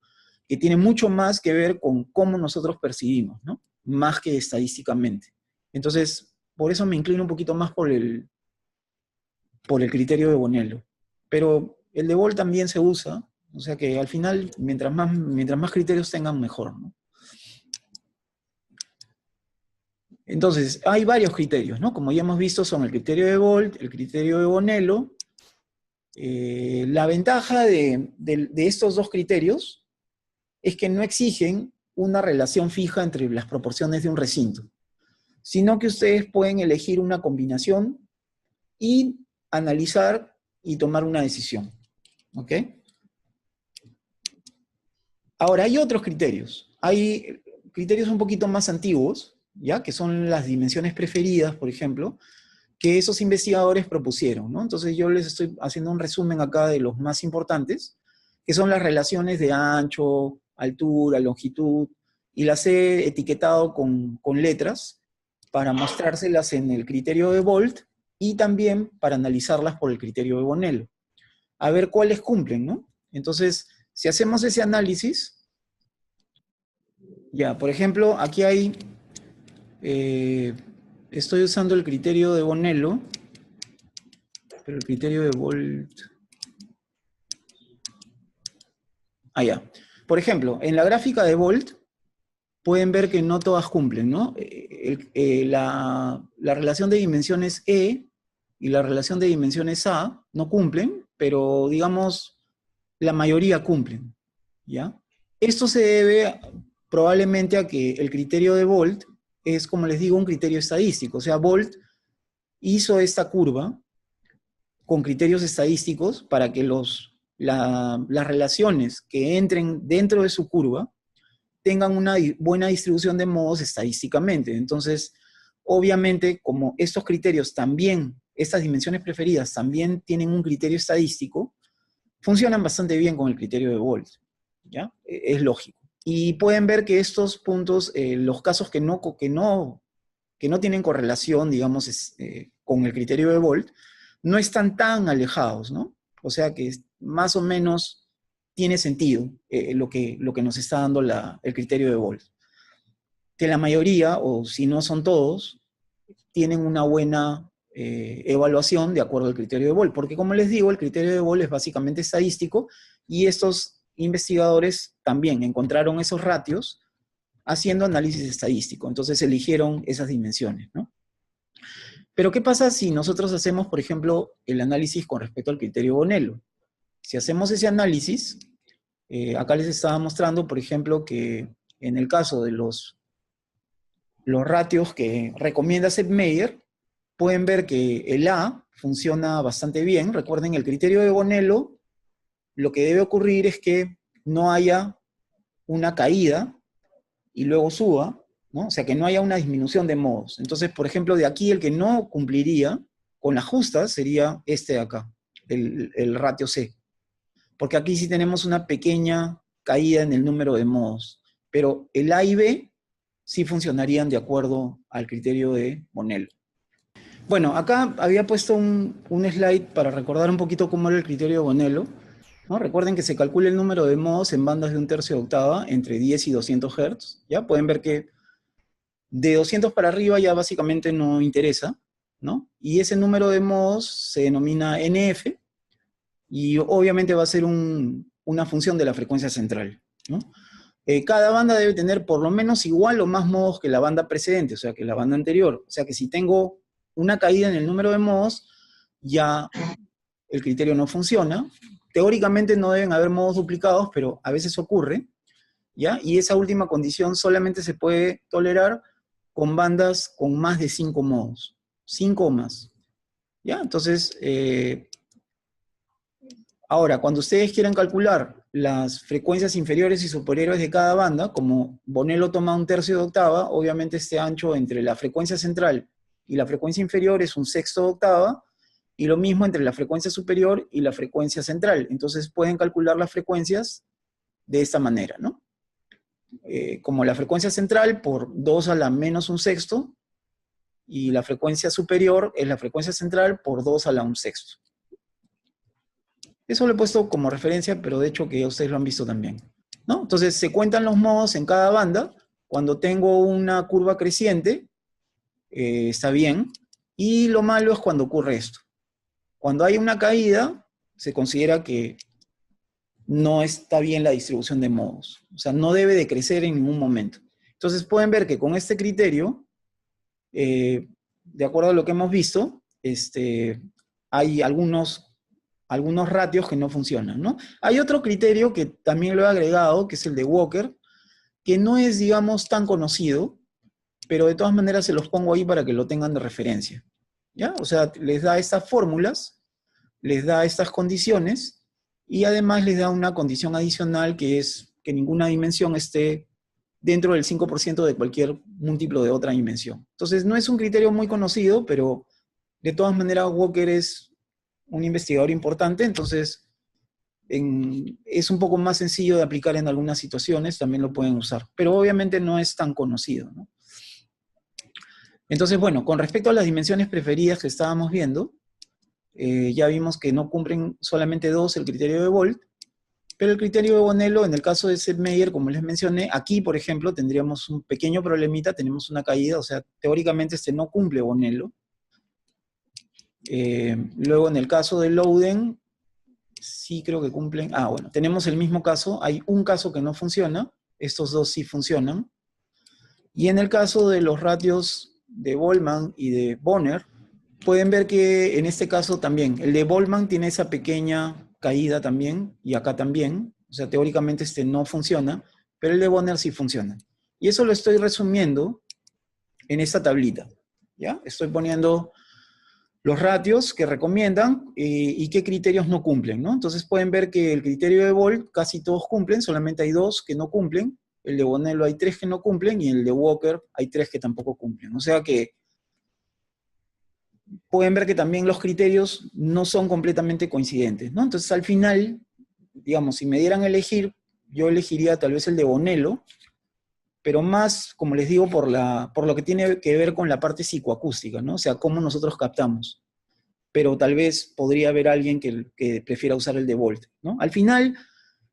que tiene mucho más que ver con cómo nosotros percibimos, ¿no? Más que estadísticamente. Entonces, por eso me inclino un poquito más por el criterio de Bonello. Pero el de Bolt también se usa, o sea que al final, mientras más criterios tengan, mejor, ¿no? Entonces, hay varios criterios, ¿no? Como ya hemos visto, son el criterio de Bolt, el criterio de Bonello. La ventaja de estos dos criterios es que no exigen una relación fija entre las proporciones de un recinto, sino que ustedes pueden elegir una combinación y analizar y tomar una decisión. ¿Ok? Ahora, hay otros criterios. Hay criterios un poquito más antiguos, ¿ya? Que son las dimensiones preferidas, por ejemplo, que esos investigadores propusieron, ¿no? Entonces yo les estoy haciendo un resumen acá de los más importantes, que son las relaciones de ancho, altura, longitud, y las he etiquetado con letras para mostrárselas en el criterio de Bolt y también para analizarlas por el criterio de Bonello. A ver cuáles cumplen, ¿no? Entonces, si hacemos ese análisis, ya, por ejemplo, aquí hay, eh, estoy usando el criterio de Bonello, pero el criterio de Bolt... Ah, ya. Por ejemplo, en la gráfica de Bolt pueden ver que no todas cumplen, ¿no? La relación de dimensiones E y la relación de dimensiones A no cumplen, pero digamos, la mayoría cumplen, ¿ya? Esto se debe probablemente a que el criterio de Bolt es, como les digo, un criterio estadístico. O sea, Bolt hizo esta curva con criterios estadísticos para que las relaciones que entren dentro de su curva tengan una buena distribución de modos estadísticamente. Entonces, obviamente, como estos criterios también, estas dimensiones preferidas también tienen un criterio estadístico, funcionan bastante bien con el criterio de Bolt, ¿ya? Es lógico. Y pueden ver que estos puntos, los casos que no tienen correlación, digamos, con el criterio de Bolt, no están tan alejados, ¿no? O sea que más o menos tiene sentido lo que nos está dando el criterio de Bolt. Que la mayoría, o si no son todos, tienen una buena evaluación de acuerdo al criterio de Bolt. Porque como les digo, el criterio de Bolt es básicamente estadístico y estos investigadores también encontraron esos ratios haciendo análisis estadístico. Entonces eligieron esas dimensiones, ¿no? Pero ¿qué pasa si nosotros hacemos, por ejemplo, el análisis con respecto al criterio Bonello? Si hacemos ese análisis, acá les estaba mostrando, por ejemplo, que en el caso de los ratios que recomienda Sepp Meyer, pueden ver que el A funciona bastante bien. Recuerden, el criterio de Bonello, lo que debe ocurrir es que no haya una caída y luego suba, ¿no? O sea, que no haya una disminución de modos. Entonces, por ejemplo, de aquí el que no cumpliría con la justa sería este de acá, el ratio C. Porque aquí sí tenemos una pequeña caída en el número de modos. Pero el A y B sí funcionarían de acuerdo al criterio de Bonello. Bueno, acá había puesto un slide para recordar un poquito cómo era el criterio de Bonello, ¿no? Recuerden que se calcula el número de modos en bandas de 1/3 de octava entre 10 y 200 Hz. ¿Ya? Pueden ver que de 200 para arriba ya básicamente no interesa, ¿no? Y ese número de modos se denomina NF y obviamente va a ser una función de la frecuencia central, ¿no? Cada banda debe tener por lo menos igual o más modos que la banda precedente, o sea, que la banda anterior. O sea, que si tengo una caída en el número de modos, ya el criterio no funciona. Teóricamente no deben haber modos duplicados, pero a veces ocurre, ¿ya? Y esa última condición solamente se puede tolerar con bandas con más de 5 modos. 5 o más, ¿ya? Entonces, ahora, cuando ustedes quieran calcular las frecuencias inferiores y superiores de cada banda, como Bonello toma 1/3 de octava, obviamente este ancho entre la frecuencia central y la frecuencia inferior es 1/6 de octava, y lo mismo entre la frecuencia superior y la frecuencia central. Entonces pueden calcular las frecuencias de esta manera, ¿no? Como la frecuencia central por 2 a la menos 1/6, y la frecuencia superior es la frecuencia central por 2 a la 1/6. Eso lo he puesto como referencia, pero de hecho que ustedes lo han visto también, ¿no? Entonces se cuentan los modos en cada banda. Cuando tengo una curva creciente, está bien. Y lo malo es cuando ocurre esto. Cuando hay una caída, se considera que no está bien la distribución de modos. O sea, no debe de crecer en ningún momento. Entonces pueden ver que con este criterio, de acuerdo a lo que hemos visto, hay algunos ratios que no funcionan, ¿no? Hay otro criterio que también lo he agregado, que es el de Walker, que no es, digamos, tan conocido, pero de todas maneras se los pongo ahí para que lo tengan de referencia, ¿ya? O sea, les da estas fórmulas, les da estas condiciones, y además les da una condición adicional que es que ninguna dimensión esté dentro del 5% de cualquier múltiplo de otra dimensión. Entonces, no es un criterio muy conocido, pero de todas maneras Walker es un investigador importante, entonces es un poco más sencillo de aplicar en algunas situaciones, también lo pueden usar, pero obviamente no es tan conocido, ¿no? Entonces, bueno, con respecto a las dimensiones preferidas que estábamos viendo, ya vimos que no cumplen solamente dos el criterio de Volt, pero el criterio de Bonello, en el caso de Sedmeyer, como les mencioné, aquí, por ejemplo, tendríamos un pequeño problemita, tenemos una caída, o sea, teóricamente este no cumple Bonello. Luego, en el caso de Louden, sí creo que cumplen. Ah, bueno, tenemos el mismo caso, hay un caso que no funciona, estos dos sí funcionan. Y en el caso de los ratios de Boltzmann y de Bonner, pueden ver que en este caso también, el de Boltzmann tiene esa pequeña caída también, y acá también, o sea, teóricamente este no funciona, pero el de Bonner sí funciona. Y eso lo estoy resumiendo en esta tablita, ¿ya? Estoy poniendo los ratios que recomiendan y qué criterios no cumplen, ¿no? Entonces pueden ver que el criterio de Bolt casi todos cumplen, solamente hay dos que no cumplen, el de Bonello hay 3 que no cumplen y el de Walker hay 3 que tampoco cumplen. O sea que pueden ver que también los criterios no son completamente coincidentes, ¿no? Entonces al final, digamos, si me dieran a elegir, yo elegiría tal vez el de Bonello, pero más, como les digo, por lo que tiene que ver con la parte psicoacústica, ¿no? O sea, cómo nosotros captamos. Pero tal vez podría haber alguien que prefiera usar el de Volt, ¿no? Al final,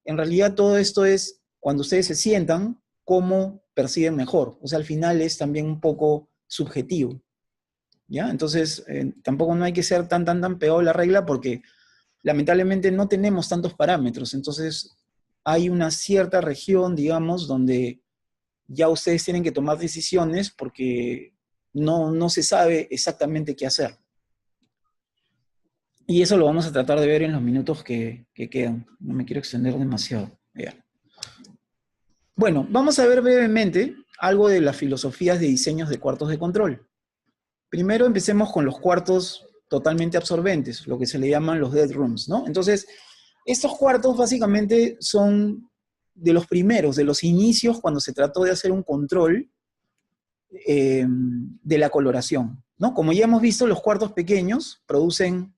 en realidad todo esto es, cuando ustedes se sientan, cómo perciben mejor. O sea, al final es también un poco subjetivo, ¿ya? Entonces, tampoco no hay que ser tan pegado a la regla porque lamentablemente no tenemos tantos parámetros. Entonces, hay una cierta región, digamos, donde ya ustedes tienen que tomar decisiones porque no se sabe exactamente qué hacer. Y eso lo vamos a tratar de ver en los minutos que quedan. No me quiero extender demasiado. Bien. Bueno, vamos a ver brevemente algo de las filosofías de diseños de cuartos de control. Primero empecemos con los cuartos totalmente absorbentes, lo que se le llaman los dead rooms, ¿no? Entonces, estos cuartos básicamente son de los primeros, de los inicios cuando se trató de hacer un control de la coloración, ¿no? Como ya hemos visto, los cuartos pequeños producen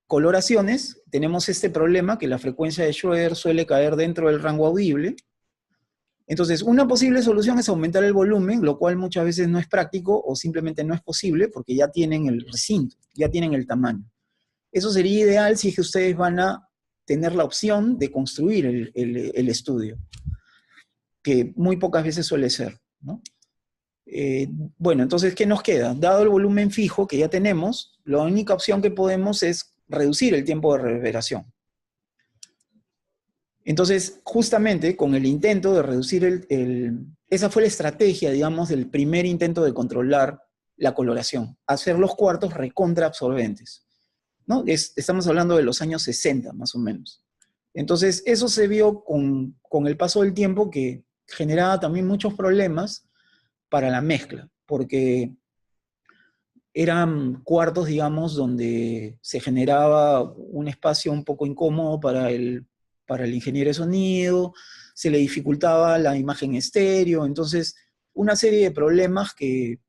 coloraciones. Tenemos este problema que la frecuencia de Schroeder suele caer dentro del rango audible. Entonces, una posible solución es aumentar el volumen, lo cual muchas veces no es práctico o simplemente no es posible porque ya tienen el recinto, ya tienen el tamaño. Eso sería ideal si es que ustedes van a tener la opción de construir el estudio, que muy pocas veces suele ser, ¿no? Bueno, entonces, ¿qué nos queda? Dado el volumen fijo que ya tenemos, la única opción que podemos es reducir el tiempo de reverberación. Entonces, justamente con el intento de reducir esa fue la estrategia, digamos, del primer intento de controlar la coloración, hacer los cuartos recontra absorbentes, ¿no? Estamos hablando de los años 60, más o menos. Entonces, eso se vio con el paso del tiempo que generaba también muchos problemas para la mezcla, porque eran cuartos, digamos, donde se generaba un espacio un poco incómodo para el ingeniero de sonido, se le dificultaba la imagen estéreo, entonces una serie de problemas que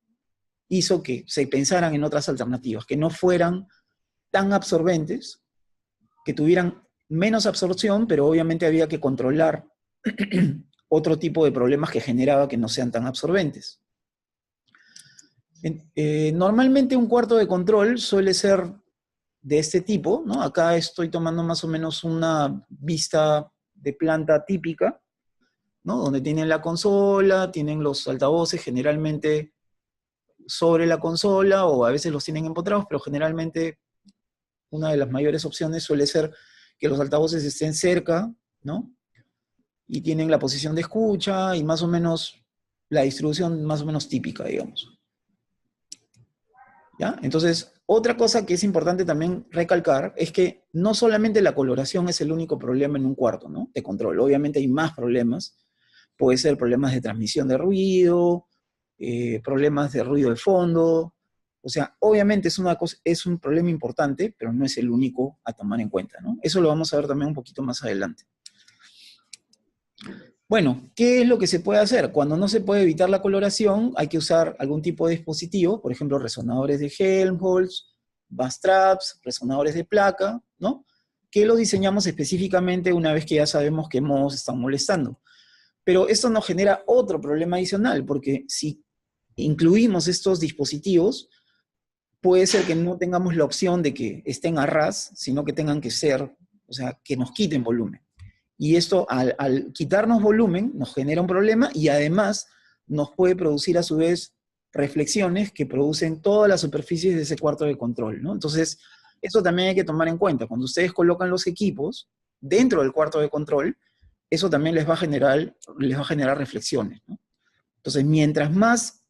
hizo que se pensaran en otras alternativas, que no fueran tan absorbentes, que tuvieran menos absorción, pero obviamente había que controlar otro tipo de problemas que generaba que no sean tan absorbentes. Normalmente un cuarto de control suele ser de este tipo, ¿no? Acá estoy tomando más o menos una vista de planta típica, ¿no? Donde tienen la consola, tienen los altavoces generalmente sobre la consola o a veces los tienen empotrados, pero generalmente una de las mayores opciones suele ser que los altavoces estén cerca, ¿no? Y tienen la posición de escucha y más o menos la distribución más o menos típica, digamos. ¿Ya? Entonces, otra cosa que es importante también recalcar es que no solamente la coloración es el único problema en un cuarto, ¿no? De control. Obviamente hay más problemas. Puede ser problemas de transmisión de ruido, problemas de ruido de fondo. O sea, obviamente es un problema importante, pero no es el único a tomar en cuenta, ¿no? Eso lo vamos a ver también un poquito más adelante. Bueno, ¿qué es lo que se puede hacer? Cuando no se puede evitar la coloración, hay que usar algún tipo de dispositivo, por ejemplo, resonadores de Helmholtz, bass traps, resonadores de placa, ¿no? Que los diseñamos específicamente una vez que ya sabemos qué modos están molestando. Pero esto nos genera otro problema adicional, porque si incluimos estos dispositivos, puede ser que no tengamos la opción de que estén a ras, sino que tengan que ser, o sea, que nos quiten volumen. Y esto, al quitarnos volumen, nos genera un problema y además nos puede producir a su vez reflexiones que producen todas las superficies de ese cuarto de control, ¿no? Entonces, eso también hay que tomar en cuenta. Cuando ustedes colocan los equipos dentro del cuarto de control, eso también les va a generar reflexiones, ¿no? Entonces, mientras más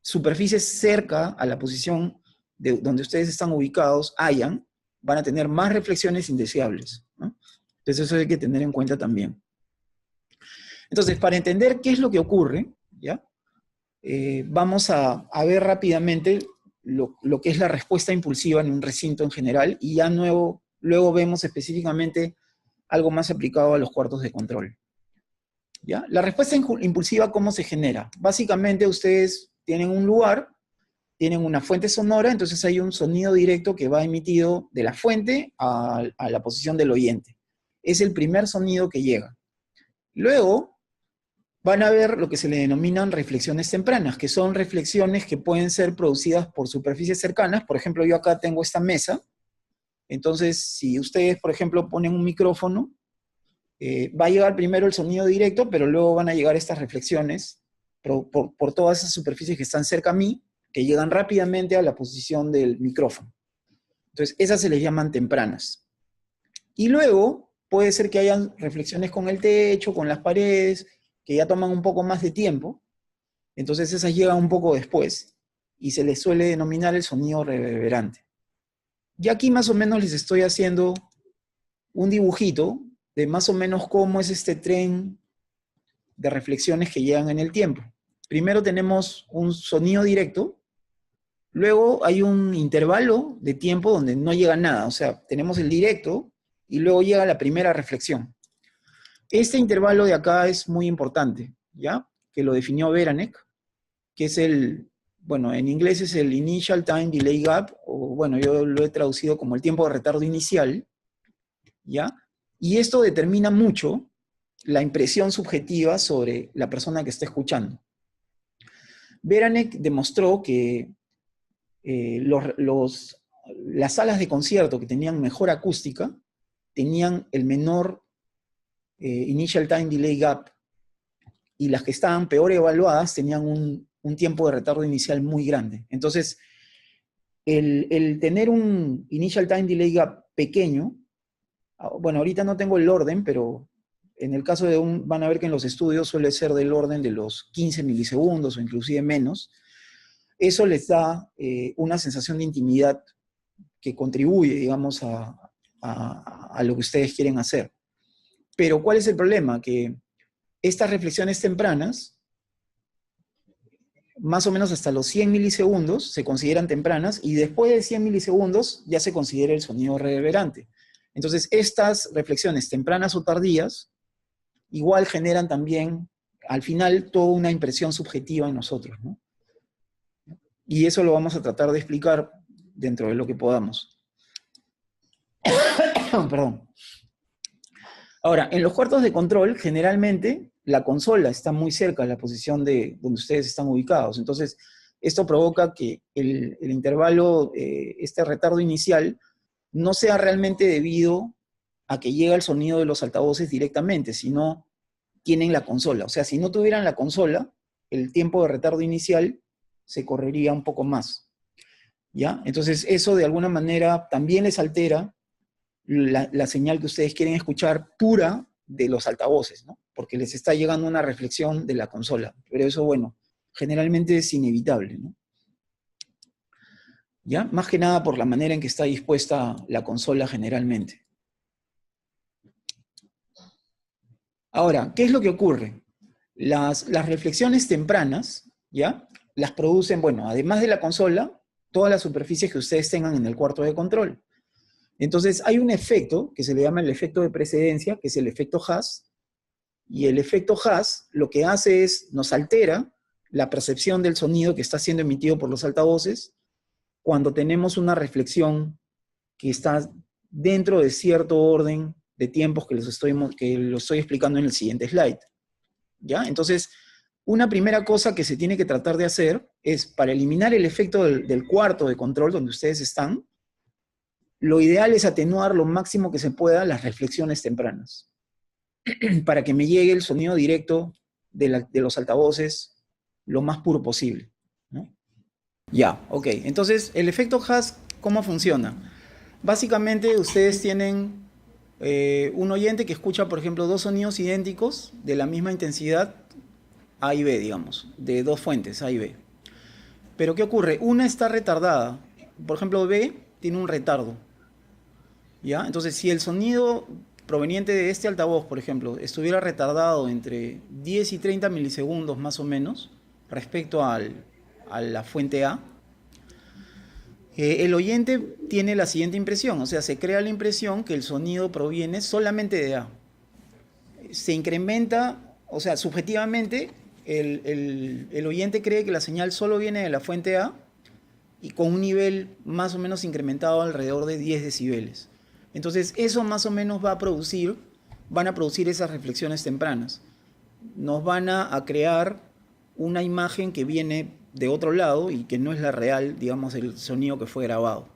superficies cerca a la posición de donde ustedes están ubicados hayan, van a tener más reflexiones indeseables, ¿no? Entonces eso hay que tener en cuenta también. Entonces, para entender qué es lo que ocurre, ¿ya? Vamos a ver rápidamente lo que es la respuesta impulsiva en un recinto en general y ya luego vemos específicamente algo más aplicado a los cuartos de control. ¿Ya? La respuesta impulsiva, ¿cómo se genera? Básicamente ustedes tienen un lugar, tienen una fuente sonora, entonces hay un sonido directo que va emitido de la fuente a la posición del oyente. Es el primer sonido que llega. Luego van a ver lo que se le denominan reflexiones tempranas, que son reflexiones que pueden ser producidas por superficies cercanas. Por ejemplo, yo acá tengo esta mesa. Entonces, si ustedes, por ejemplo, ponen un micrófono, va a llegar primero el sonido directo, pero luego van a llegar estas reflexiones por todas esas superficies que están cerca a mí, que llegan rápidamente a la posición del micrófono. Entonces, esas se les llaman tempranas. Y luego puede ser que hayan reflexiones con el techo, con las paredes, que ya toman un poco más de tiempo. Entonces esas llegan un poco después y se les suele denominar el sonido reverberante. Y aquí más o menos les estoy haciendo un dibujito de más o menos cómo es este tren de reflexiones que llegan en el tiempo. Primero tenemos un sonido directo, luego hay un intervalo de tiempo donde no llega nada, o sea, tenemos el directo y luego llega la primera reflexión. Este intervalo de acá es muy importante, ¿ya? Que lo definió Beranek, que es bueno, en inglés es el Initial Time Delay Gap, o bueno, yo lo he traducido como el tiempo de retardo inicial, ¿ya? Y esto determina mucho la impresión subjetiva sobre la persona que está escuchando. Beranek demostró que las salas de concierto que tenían mejor acústica tenían el menor Initial Time Delay Gap, y las que estaban peor evaluadas tenían un tiempo de retardo inicial muy grande. Entonces, el tener un Initial Time Delay Gap pequeño, bueno, ahorita no tengo el orden, pero en el caso van a ver que en los estudios suele ser del orden de los 15 milisegundos o inclusive menos. Eso les da una sensación de intimidad que contribuye, digamos, a lo que ustedes quieren hacer. Pero ¿cuál es el problema? Que estas reflexiones tempranas, más o menos hasta los 100 milisegundos, se consideran tempranas, y después de 100 milisegundos ya se considera el sonido reverberante. Entonces, estas reflexiones tempranas o tardías, igual generan también, al final, toda una impresión subjetiva en nosotros, ¿no? Y eso lo vamos a tratar de explicar dentro de lo que podamos. Perdón. Ahora, en los cuartos de control, generalmente, la consola está muy cerca de la posición de donde ustedes están ubicados. Entonces, esto provoca que el intervalo, este retardo inicial, no sea realmente debido a que llega el sonido de los altavoces directamente, sino tienen la consola. O sea, si no tuvieran la consola, el tiempo de retardo inicial se correría un poco más, ¿ya? Entonces, eso de alguna manera también les altera la señal que ustedes quieren escuchar pura de los altavoces, ¿no? Porque les está llegando una reflexión de la consola. Pero eso, bueno, generalmente es inevitable, ¿no? ¿Ya? Más que nada por la manera en que está dispuesta la consola generalmente. Ahora, ¿qué es lo que ocurre? Las reflexiones tempranas, ¿ya? Las producen, bueno, además de la consola, todas las superficies que ustedes tengan en el cuarto de control. Entonces, hay un efecto que se le llama el efecto de precedencia, que es el efecto Haas, Y el efecto Haas lo que hace es, nos altera la percepción del sonido que está siendo emitido por los altavoces cuando tenemos una reflexión que está dentro de cierto orden de tiempos que lo estoy explicando en el siguiente slide. ¿Ya? Entonces, una primera cosa que se tiene que tratar de hacer es, para eliminar el efecto del cuarto de control donde ustedes están, lo ideal es atenuar lo máximo que se pueda las reflexiones tempranas, para que me llegue el sonido directo de los altavoces lo más puro posible, ¿no? Ya, ok. Entonces, el efecto Haas, ¿cómo funciona? Básicamente, ustedes tienen un oyente que escucha, por ejemplo, dos sonidos idénticos de la misma intensidad, A y B, digamos, de dos fuentes, A y B. Pero ¿qué ocurre? Una está retardada. Por ejemplo, B tiene un retardo, ¿ya? Entonces, si el sonido proveniente de este altavoz, por ejemplo, estuviera retardado entre 10 y 30 milisegundos más o menos respecto a la fuente A, el oyente tiene la siguiente impresión, o sea, se crea la impresión que el sonido proviene solamente de A. Se incrementa, o sea, subjetivamente, el oyente cree que la señal solo viene de la fuente A y con un nivel más o menos incrementado alrededor de 10 decibeles. Entonces, eso más o menos van a producir esas reflexiones tempranas. Nos van a crear una imagen que viene de otro lado y que no es la real, digamos, el sonido que fue grabado.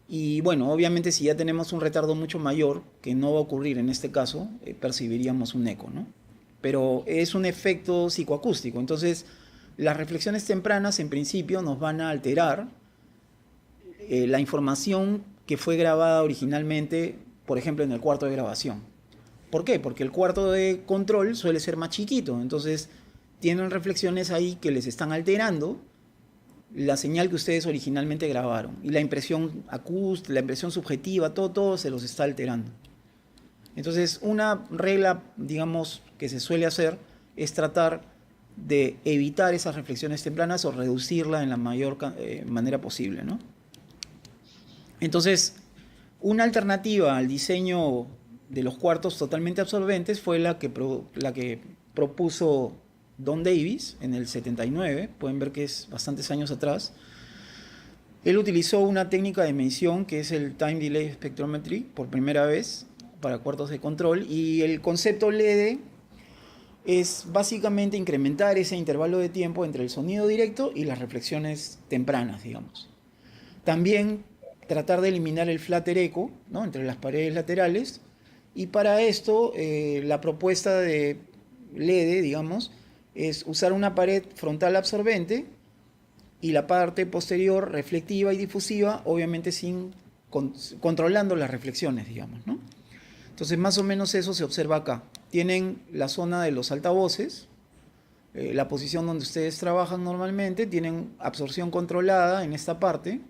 Y bueno, obviamente si ya tenemos un retardo mucho mayor, que no va a ocurrir en este caso, percibiríamos un eco, ¿no? Pero es un efecto psicoacústico. Entonces, las reflexiones tempranas en principio nos van a alterar la información que fue grabada originalmente, por ejemplo, en el cuarto de grabación. ¿Por qué? Porque el cuarto de control suele ser más chiquito, entonces tienen reflexiones ahí que les están alterando la señal que ustedes originalmente grabaron. Y la impresión acústica, la impresión subjetiva, todo se los está alterando. Entonces, una regla, digamos, que se suele hacer es tratar de evitar esas reflexiones tempranas o reducirla en la mayor manera posible, ¿no? Entonces, una alternativa al diseño de los cuartos totalmente absorbentes fue la que propuso Don Davis en el 79, pueden ver que es bastantes años atrás. Él utilizó una técnica de medición que es el Time Delay Spectrometry por primera vez para cuartos de control, y el concepto LED es básicamente incrementar ese intervalo de tiempo entre el sonido directo y las reflexiones tempranas, digamos. También tratar de eliminar el flatter echo, ¿no?, entre las paredes laterales, y para esto la propuesta de LED, digamos, es usar una pared frontal absorbente y la parte posterior reflectiva y difusiva, obviamente controlando las reflexiones, digamos, ¿no? Entonces, más o menos eso se observa acá. Tienen la zona de los altavoces, la posición donde ustedes trabajan normalmente, tienen absorción controlada en esta parte,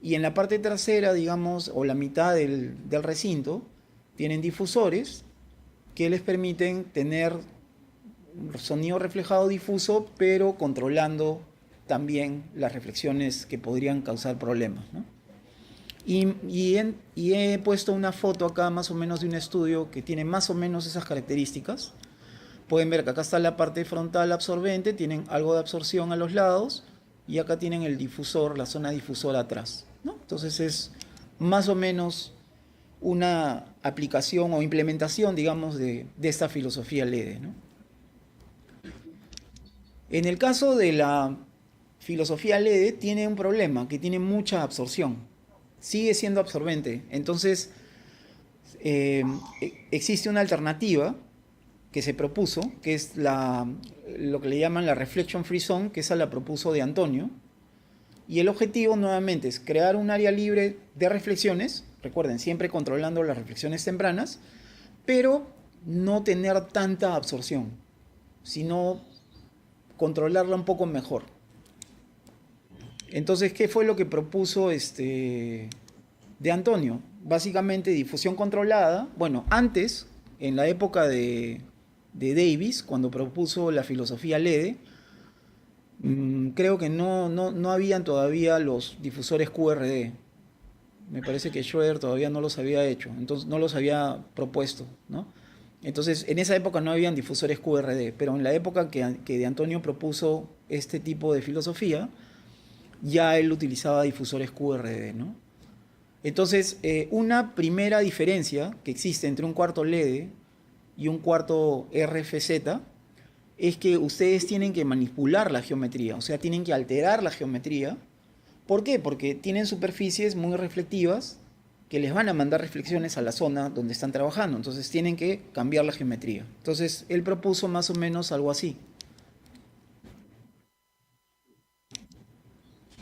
y en la parte trasera, digamos, o la mitad del recinto, tienen difusores que les permiten tener sonido reflejado difuso, pero controlando también las reflexiones que podrían causar problemas, ¿no? Y he puesto una foto acá más o menos de un estudio que tiene más o menos esas características. Pueden ver que acá está la parte frontal absorbente, tienen algo de absorción a los lados, y acá tienen el difusor, la zona difusora atrás, ¿no? Entonces es más o menos una aplicación o implementación, digamos, de esta filosofía LED, ¿no? En el caso de la filosofía LED tiene un problema, que tiene mucha absorción. Sigue siendo absorbente. Entonces, existe una alternativa que se propuso, que es lo que le llaman la Reflection Free Zone, que esa la propuso de Antonio. Y el objetivo, nuevamente, es crear un área libre de reflexiones, recuerden, siempre controlando las reflexiones tempranas, pero no tener tanta absorción, sino controlarla un poco mejor. Entonces, ¿qué fue lo que propuso de Antonio? Básicamente difusión controlada. Bueno, antes, en la época de Davis, cuando propuso la filosofía LED, creo que no habían todavía los difusores QRD. Me parece que Schroeder todavía no los había hecho, entonces no los había propuesto, ¿no? Entonces, en esa época no habían difusores QRD, pero en la época que De Antonio propuso este tipo de filosofía, ya él utilizaba difusores QRD, ¿no? Entonces, una primera diferencia que existe entre un cuarto LED y un cuarto RFZ es que ustedes tienen que manipular la geometría, o sea, tienen que alterar la geometría. ¿Por qué? Porque tienen superficies muy reflectivas que les van a mandar reflexiones a la zona donde están trabajando, entonces tienen que cambiar la geometría. Entonces, él propuso más o menos algo así.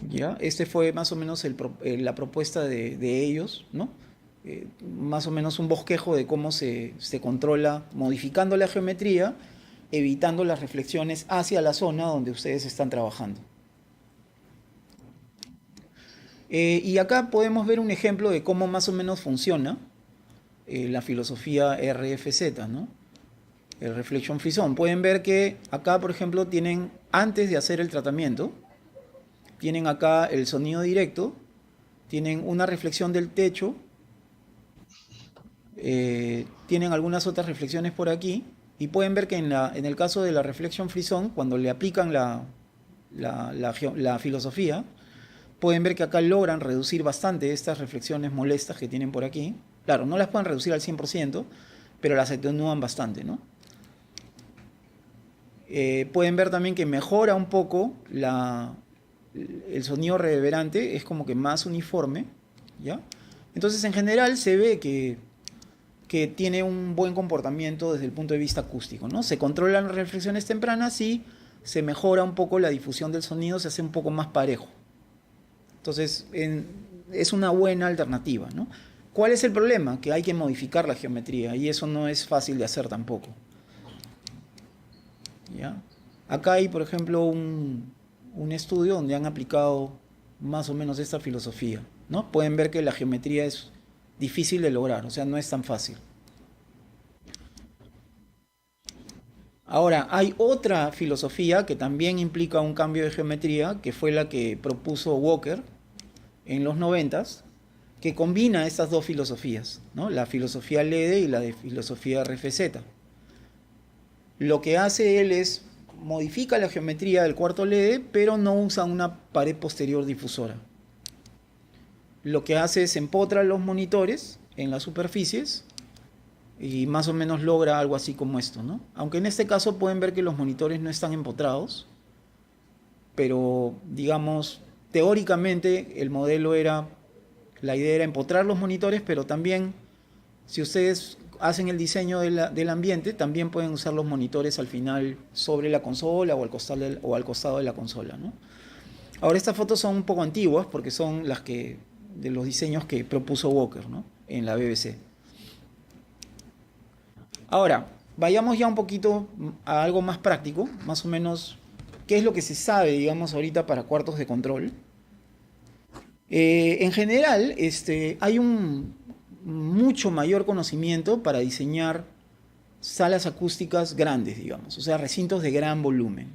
¿Ya? Este fue más o menos la propuesta de ellos, ¿no? Más o menos un bosquejo de cómo se controla modificando la geometría, evitando las reflexiones hacia la zona donde ustedes están trabajando. Y acá podemos ver un ejemplo de cómo más o menos funciona la filosofía RFZ, ¿no? El Reflection Free Zone. Pueden ver que acá, por ejemplo, tienen, antes de hacer el tratamiento, tienen acá el sonido directo, tienen una reflexión del techo, tienen algunas otras reflexiones por aquí, y pueden ver que en el caso de la Reflection Free Zone, cuando le aplican la filosofía, pueden ver que acá logran reducir bastante estas reflexiones molestas que tienen por aquí. Claro, no las pueden reducir al 100%, pero las atenúan bastante, ¿no? Pueden ver también que mejora un poco el sonido reverberante, es como que más uniforme, ¿ya? Entonces, en general, se ve que tiene un buen comportamiento desde el punto de vista acústico, ¿no? Se controlan las reflexiones tempranas y se mejora un poco la difusión del sonido, se hace un poco más parejo. Entonces, es una buena alternativa, ¿no? ¿Cuál es el problema? Que hay que modificar la geometría y eso no es fácil de hacer tampoco. ¿Ya? Acá hay, por ejemplo, un estudio donde han aplicado más o menos esta filosofía, ¿no? Pueden ver que la geometría es difícil de lograr, o sea, no es tan fácil. Ahora, hay otra filosofía que también implica un cambio de geometría, que fue la que propuso Walker en los noventas, que combina estas dos filosofías, ¿no? La filosofía LED y la de filosofía RFZ. Lo que hace él es modifica la geometría del cuarto LED, pero no usa una pared posterior difusora. Lo que hace es empotra los monitores en las superficies y más o menos logra algo así como esto, ¿no? Aunque en este caso pueden ver que los monitores no están empotrados, pero digamos, teóricamente el modelo era, la idea era empotrar los monitores, pero también si ustedes hacen el diseño del ambiente, también pueden usar los monitores al final sobre la consola o al costado de la consola, ¿no? Ahora estas fotos son un poco antiguas porque son las que de los diseños que propuso Walker, ¿no? En la BBC. Ahora, vayamos ya un poquito a algo más práctico, más o menos, qué es lo que se sabe, digamos, ahorita para cuartos de control. En general, hay un mucho mayor conocimiento para diseñar salas acústicas grandes, digamos, o sea, recintos de gran volumen.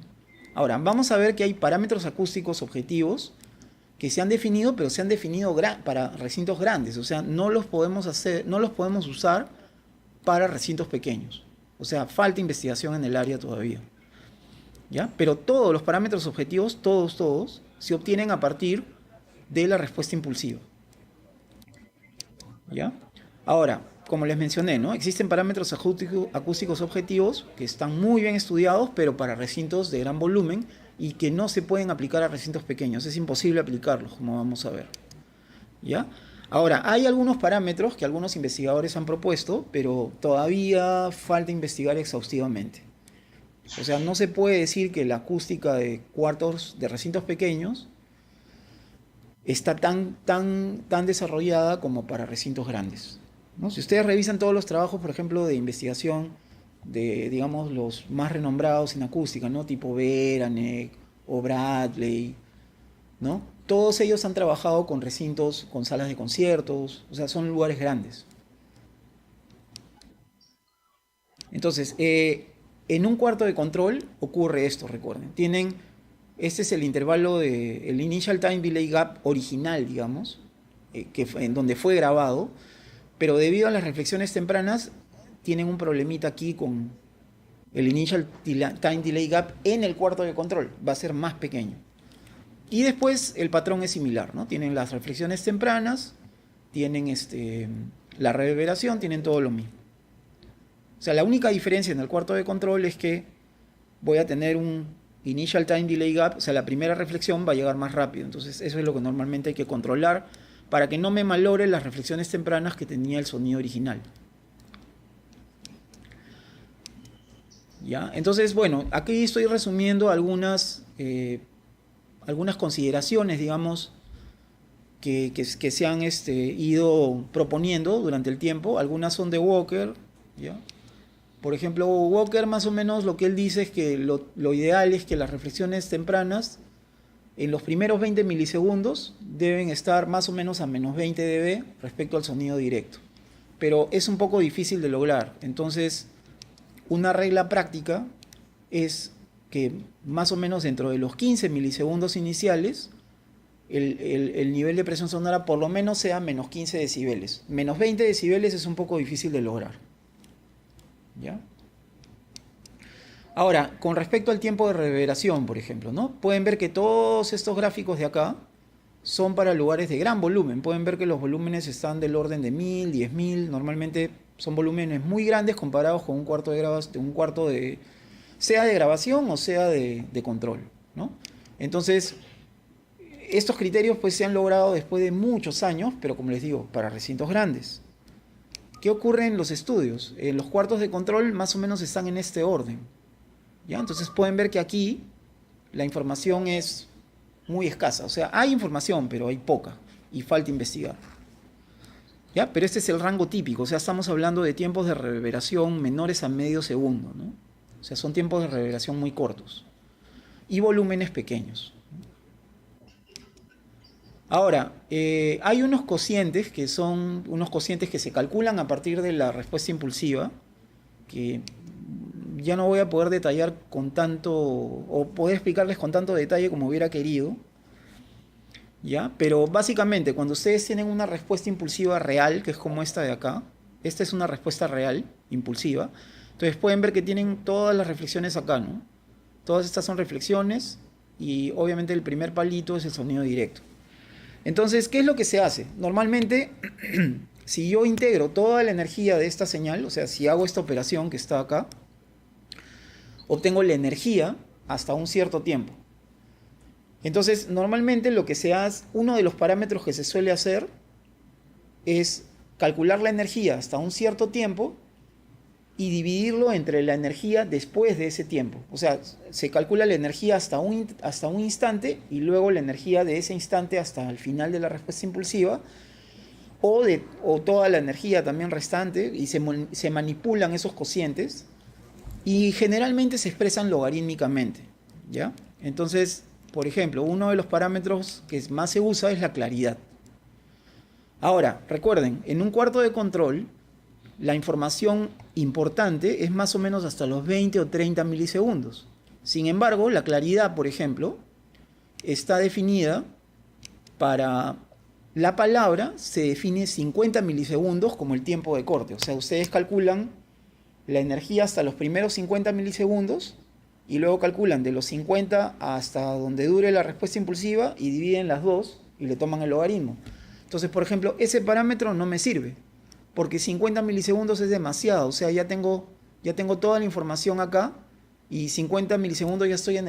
Ahora, vamos a ver que hay parámetros acústicos objetivos que se han definido, pero se han definido para recintos grandes, o sea, no los podemos usar para recintos pequeños. O sea, falta investigación en el área todavía. ¿Ya? Pero todos los parámetros objetivos, todos, se obtienen a partir de la respuesta impulsiva. ¿Ya? Ahora, como les mencioné, ¿no? Existen parámetros acústicos objetivos que están muy bien estudiados, pero para recintos de gran volumen y que no se pueden aplicar a recintos pequeños. Es imposible aplicarlos, como vamos a ver. ¿Ya? Ahora, hay algunos parámetros que algunos investigadores han propuesto, pero todavía falta investigar exhaustivamente. O sea, no se puede decir que la acústica de cuartos de recintos pequeños está tan desarrollada como para recintos grandes, ¿no? Si ustedes revisan todos los trabajos, por ejemplo, de investigación de, digamos, los más renombrados en acústica, ¿no? Tipo Beranek o Bradley, ¿no? Todos ellos han trabajado con recintos, con salas de conciertos, o sea, son lugares grandes. Entonces, en un cuarto de control ocurre esto, recuerden. Este es el intervalo el Initial Time Delay Gap original, digamos, en donde fue grabado, pero debido a las reflexiones tempranas tienen un problemita aquí con el Initial Time Delay Gap en el cuarto de control. Va a ser más pequeño. Y después el patrón es similar, ¿no? Tienen las reflexiones tempranas, tienen la reverberación, tienen todo lo mismo. O sea, la única diferencia en el cuarto de control es que voy a tener un Initial Time Delay Gap, o sea, la primera reflexión va a llegar más rápido. Entonces, eso es lo que normalmente hay que controlar para que no me malogre las reflexiones tempranas que tenía el sonido original. ¿Ya? Entonces, bueno, aquí estoy resumiendo algunas consideraciones, digamos, que se han ido proponiendo durante el tiempo. Algunas son de Walker, ¿ya? Por ejemplo, Walker más o menos lo que él dice es que lo ideal es que las reflexiones tempranas en los primeros 20 milisegundos deben estar más o menos a menos 20 dB respecto al sonido directo. Pero es un poco difícil de lograr. Entonces, una regla práctica es que más o menos dentro de los 15 milisegundos iniciales el nivel de presión sonora por lo menos sea menos 15 decibeles. Menos 20 decibeles es un poco difícil de lograr. ¿Ya? Ahora, con respecto al tiempo de reverberación, por ejemplo, ¿no? Pueden ver que todos estos gráficos de acá son para lugares de gran volumen. Pueden ver que los volúmenes están del orden de 1000, 10.000. Normalmente son volúmenes muy grandes comparados con un cuarto de sea de grabación o sea de control, ¿no? Entonces, estos criterios pues se han logrado después de muchos años, pero como les digo, para recintos grandes. ¿Qué ocurre en los estudios? En los cuartos de control más o menos están en este orden. ¿Ya? Entonces pueden ver que aquí la información es muy escasa. O sea, hay información, pero hay poca y falta investigar. ¿Ya? Pero este es el rango típico. O sea, estamos hablando de tiempos de reverberación menores a medio segundo, ¿no? O sea, son tiempos de reverberación muy cortos y volúmenes pequeños. Ahora, hay unos cocientes que son unos cocientes que se calculan a partir de la respuesta impulsiva, que ya no voy a poder detallar con tanto, o poder explicarles con tanto detalle como hubiera querido, ¿ya? Pero básicamente, cuando ustedes tienen una respuesta impulsiva real, que es como esta de acá, esta es una respuesta real, impulsiva, entonces pueden ver que tienen todas las reflexiones acá, ¿no? Todas estas son reflexiones y obviamente el primer palito es el sonido directo. Entonces, ¿qué es lo que se hace? Normalmente, si yo integro toda la energía de esta señal, o sea, si hago esta operación que está acá, obtengo la energía hasta un cierto tiempo. Entonces, normalmente lo que se hace, uno de los parámetros que se suele hacer es calcular la energía hasta un cierto tiempo y dividirlo entre la energía después de ese tiempo. O sea, se calcula la energía hasta un instante y luego la energía de ese instante hasta el final de la respuesta impulsiva o toda la energía también restante y se manipulan esos cocientes y generalmente se expresan logarítmicamente, ¿ya? Entonces, por ejemplo, uno de los parámetros que más se usa es la claridad. Ahora, recuerden, en un cuarto de control, la información importante es más o menos hasta los 20 o 30 milisegundos. Sin embargo, la claridad, por ejemplo, está definida para la palabra, se define 50 milisegundos como el tiempo de corte. O sea, ustedes calculan la energía hasta los primeros 50 milisegundos y luego calculan de los 50 hasta donde dure la respuesta impulsiva y dividen las dos y le toman el logaritmo. Entonces, por ejemplo, ese parámetro no me sirve, porque 50 milisegundos es demasiado. O sea, ya tengo toda la información acá y 50 milisegundos ya estoy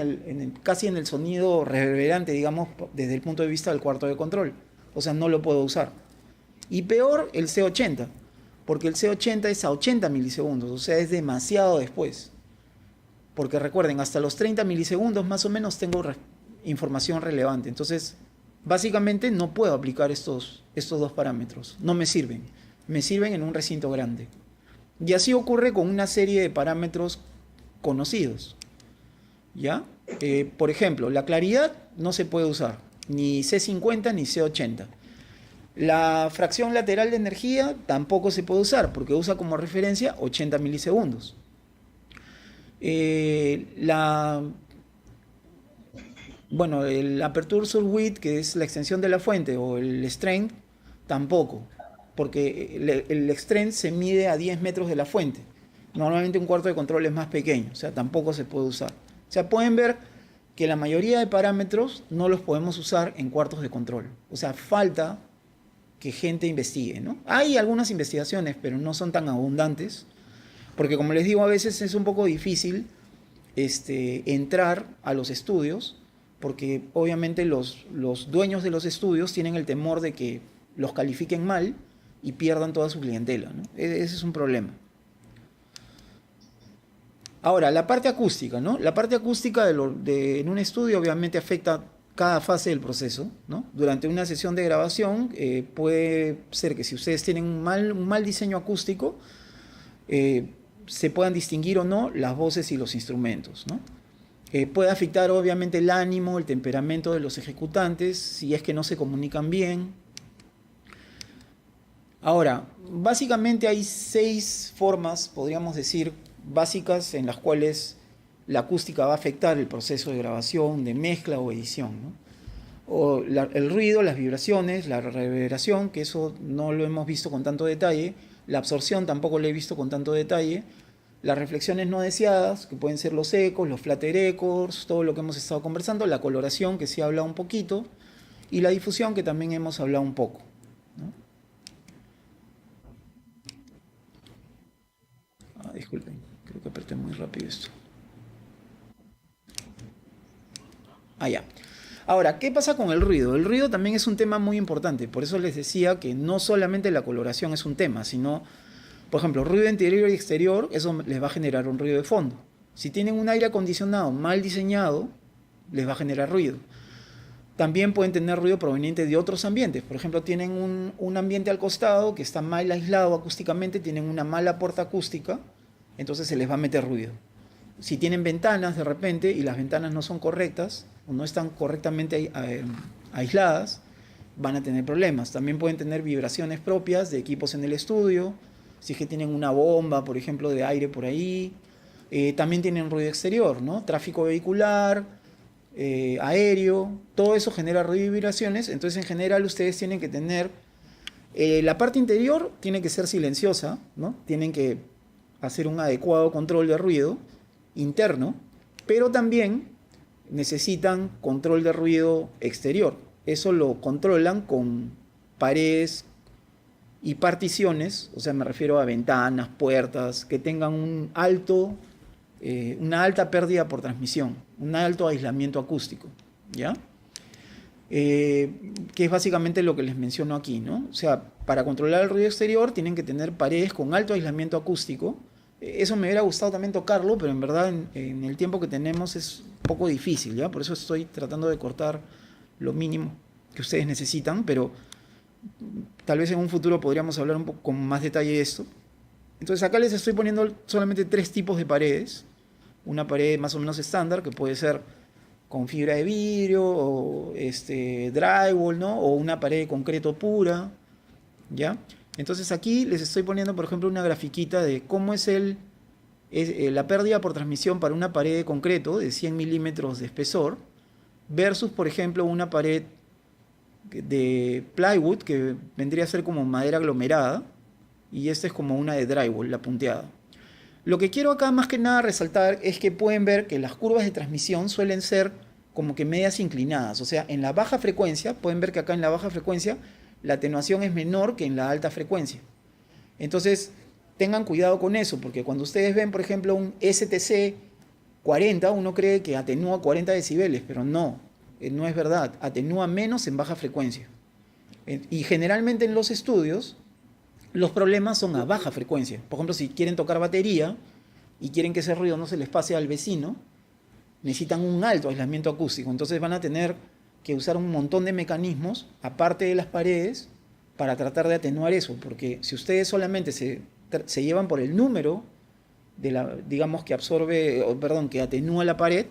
casi en el sonido reverberante, digamos, desde el punto de vista del cuarto de control. O sea, no lo puedo usar. Y peor, el C80, porque el C80 es a 80 milisegundos, o sea, es demasiado después. Porque recuerden, hasta los 30 milisegundos más o menos tengo información relevante. Entonces, básicamente no puedo aplicar estos dos parámetros. No me sirven. Me sirven en un recinto grande. Y así ocurre con una serie de parámetros conocidos. ¿Ya? Por ejemplo, la claridad no se puede usar, ni C50 ni C80. La fracción lateral de energía tampoco se puede usar, porque usa como referencia 80 milisegundos. El aperture sur width, que es la extensión de la fuente, o el strength, tampoco, porque el strength se mide a 10 metros de la fuente. Normalmente un cuarto de control es más pequeño, o sea, tampoco se puede usar. O sea, pueden ver que la mayoría de parámetros no los podemos usar en cuartos de control. O sea, falta que gente investigue, ¿no? Hay algunas investigaciones, pero no son tan abundantes, porque como les digo, a veces es un poco difícil entrar a los estudios, porque obviamente los dueños de los estudios tienen el temor de que los califiquen mal y pierdan toda su clientela, ¿no? Ese es un problema. Ahora, la parte acústica, ¿no? La parte acústica en un estudio obviamente afecta cada fase del proceso, ¿no? Durante una sesión de grabación puede ser que si ustedes tienen un mal diseño acústico, se puedan distinguir o no las voces y los instrumentos, ¿no? Puede afectar obviamente el ánimo, el temperamento de los ejecutantes, si es que no se comunican bien. Ahora, básicamente hay 6 formas, podríamos decir, básicas en las cuales la acústica va a afectar el proceso de grabación, de mezcla o edición, ¿no? El ruido, las vibraciones, la reverberación, que eso no lo hemos visto con tanto detalle, la absorción tampoco lo he visto con tanto detalle, las reflexiones no deseadas, que pueden ser los ecos, los flatter echoes, todo lo que hemos estado conversando, la coloración, que sí ha hablado un poquito, y la difusión, que también hemos hablado un poco, ¿no? Disculpen, creo que apreté muy rápido esto. Ya. Ahora, ¿qué pasa con el ruido? El ruido también es un tema muy importante, por eso les decía que no solamente la coloración es un tema, sino, por ejemplo, ruido interior y exterior, eso les va a generar un ruido de fondo. Si tienen un aire acondicionado mal diseñado, les va a generar ruido. También pueden tener ruido proveniente de otros ambientes. Por ejemplo, tienen un ambiente al costado que está mal aislado acústicamente, tienen una mala puerta acústica, entonces se les va a meter ruido. Si tienen ventanas de repente y las ventanas no son correctas o no están correctamente aisladas, van a tener problemas. También pueden tener vibraciones propias de equipos en el estudio, si es que tienen una bomba, por ejemplo, de aire por ahí. También tienen ruido exterior, ¿no? Tráfico vehicular, aéreo, todo eso genera ruido y vibraciones. Entonces, en general, ustedes tienen que tener... la parte interior tiene que ser silenciosa, ¿no? Tienen que hacer un adecuado control de ruido interno, pero también necesitan control de ruido exterior. Eso lo controlan con paredes y particiones, o sea, me refiero a ventanas, puertas, que tengan una alta pérdida por transmisión, un alto aislamiento acústico, ¿ya? Que es básicamente lo que les menciono aquí, ¿no? O sea, para controlar el ruido exterior tienen que tener paredes con alto aislamiento acústico. Eso me hubiera gustado también tocarlo, pero en verdad en el tiempo que tenemos es un poco difícil, ¿ya? Por eso estoy tratando de cortar lo mínimo que ustedes necesitan, pero tal vez en un futuro podríamos hablar un poco con más detalle de esto. Entonces acá les estoy poniendo solamente 3 tipos de paredes. Una pared más o menos estándar, que puede ser con fibra de vidrio o drywall, ¿no? O una pared de concreto pura, ¿ya? Entonces aquí les estoy poniendo, por ejemplo, una grafiquita de cómo es la pérdida por transmisión para una pared de concreto de 100 milímetros de espesor versus, por ejemplo, una pared de plywood que vendría a ser como madera aglomerada y esta es como una de drywall, la punteada. Lo que quiero acá más que nada resaltar es que pueden ver que las curvas de transmisión suelen ser como que medias inclinadas, o sea, en la baja frecuencia, pueden ver que acá en la baja frecuencia la atenuación es menor que en la alta frecuencia. Entonces, tengan cuidado con eso, porque cuando ustedes ven, por ejemplo, un STC 40, uno cree que atenúa 40 decibeles, pero no es verdad, atenúa menos en baja frecuencia. Y generalmente en los estudios, los problemas son a baja frecuencia. Por ejemplo, si quieren tocar batería y quieren que ese ruido no se les pase al vecino, necesitan un alto aislamiento acústico. Entonces van a tener que usar un montón de mecanismos, aparte de las paredes, para tratar de atenuar eso. Porque si ustedes solamente se llevan por el número digamos, que que atenúa la pared,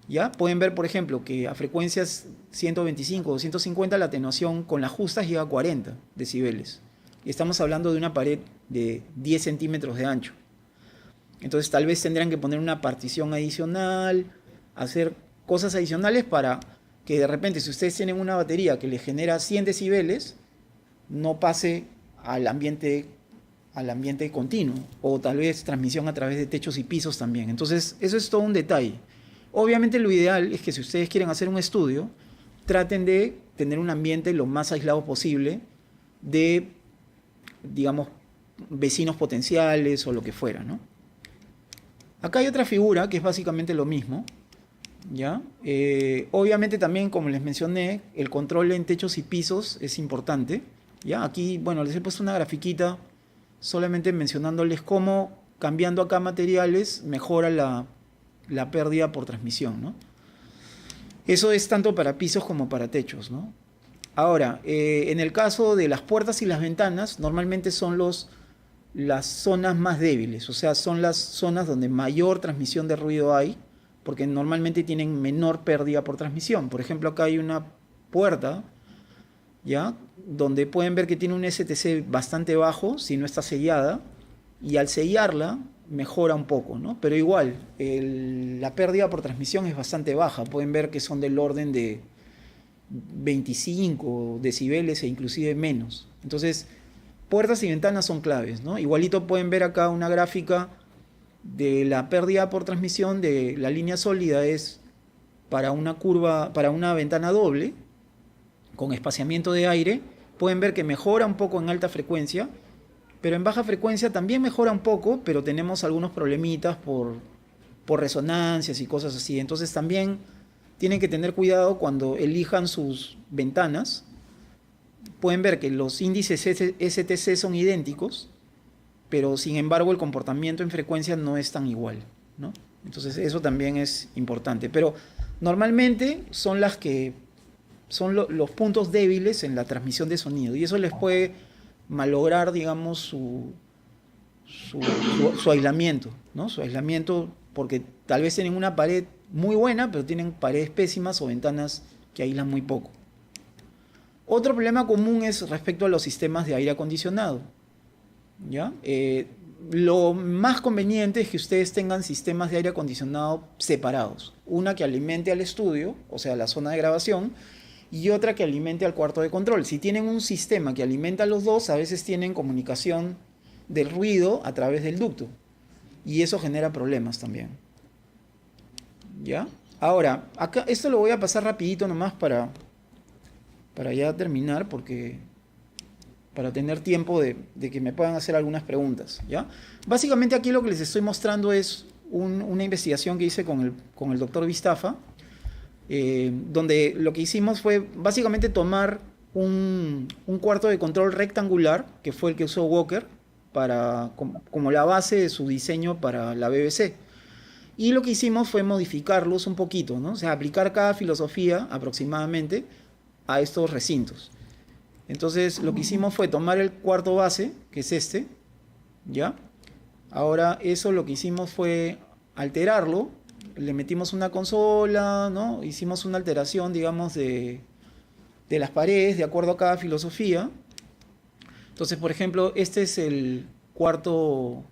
¿ya? Pueden ver, por ejemplo, que a frecuencias 125 o 250 la atenuación con las justas llega a 40 decibeles. Y estamos hablando de una pared de 10 centímetros de ancho. Entonces tal vez tendrán que poner una partición adicional, hacer cosas adicionales para que de repente, si ustedes tienen una batería que les genera 100 decibeles, no pase al ambiente continuo, o tal vez transmisión a través de techos y pisos también. Entonces, eso es todo un detalle. Obviamente lo ideal es que si ustedes quieren hacer un estudio, traten de tener un ambiente lo más aislado posible de, digamos, vecinos potenciales o lo que fuera, ¿no? Acá hay otra figura que es básicamente lo mismo, ¿ya? Obviamente también, como les mencioné, el control en techos y pisos es importante, ¿ya? Aquí, bueno, les he puesto una grafiquita solamente mencionándoles cómo cambiando acá materiales mejora la pérdida por transmisión, ¿no? Eso es tanto para pisos como para techos, ¿no? Ahora, en el caso de las puertas y las ventanas, normalmente son las zonas más débiles, o sea, son las zonas donde mayor transmisión de ruido hay, porque normalmente tienen menor pérdida por transmisión. Por ejemplo, acá hay una puerta, ¿ya? Donde pueden ver que tiene un STC bastante bajo, si no está sellada, y al sellarla mejora un poco, ¿no? Pero igual, la pérdida por transmisión es bastante baja. Pueden ver que son del orden de 25 decibeles e inclusive menos. Entonces, puertas y ventanas son claves, ¿no? Igualito pueden ver acá una gráfica de la pérdida por transmisión de la línea sólida es para una curva, para una ventana doble con espaciamiento de aire. Pueden ver que mejora un poco en alta frecuencia, pero en baja frecuencia también mejora un poco, pero tenemos algunos problemitas por resonancias y cosas así. Entonces también tienen que tener cuidado cuando elijan sus ventanas. Pueden ver que los índices STC son idénticos, pero sin embargo el comportamiento en frecuencia no es tan igual, ¿no? Entonces eso también es importante. Pero normalmente son las que son los puntos débiles en la transmisión de sonido, y eso les puede malograr, digamos, su aislamiento, ¿no? Su aislamiento, porque tal vez tienen una pared muy buena, pero tienen paredes pésimas o ventanas que aíslan muy poco. Otro problema común es respecto a los sistemas de aire acondicionado, ¿ya? Lo más conveniente es que ustedes tengan sistemas de aire acondicionado separados. Una que alimente al estudio, o sea, la zona de grabación, y otra que alimente al cuarto de control. Si tienen un sistema que alimenta a los dos, a veces tienen comunicación del ruido a través del ducto, y eso genera problemas también, ¿ya? Ahora, acá esto lo voy a pasar rapidito nomás para ya terminar, porque para tener tiempo de que me puedan hacer algunas preguntas, ¿ya? Básicamente aquí lo que les estoy mostrando es una investigación que hice con el doctor Vistafa, donde lo que hicimos fue básicamente tomar un cuarto de control rectangular, que fue el que usó Walker como la base de su diseño para la BBC. Y lo que hicimos fue modificarlos un poquito, ¿no? O sea, aplicar cada filosofía aproximadamente a estos recintos. Entonces lo que hicimos fue tomar el cuarto base, que es este, ¿ya? Ahora eso lo que hicimos fue alterarlo, le metimos una consola, ¿no? Hicimos una alteración, digamos, de las paredes de acuerdo a cada filosofía. Entonces, por ejemplo, este es el cuarto,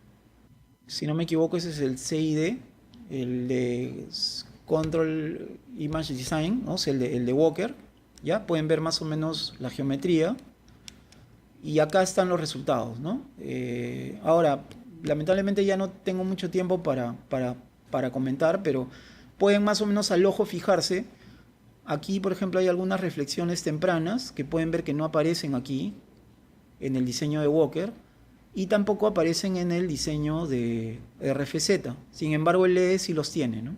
si no me equivoco, ese es el CID, el de Control Image Design, ¿no? O sea, el de Walker. ¿Ya? Pueden ver más o menos la geometría, y acá están los resultados, ¿no? Ahora, lamentablemente ya no tengo mucho tiempo para comentar, pero pueden más o menos al ojo fijarse. Aquí, por ejemplo, hay algunas reflexiones tempranas que pueden ver que no aparecen aquí en el diseño de Walker, y tampoco aparecen en el diseño de RFZ. Sin embargo, el LED sí los tiene, ¿no?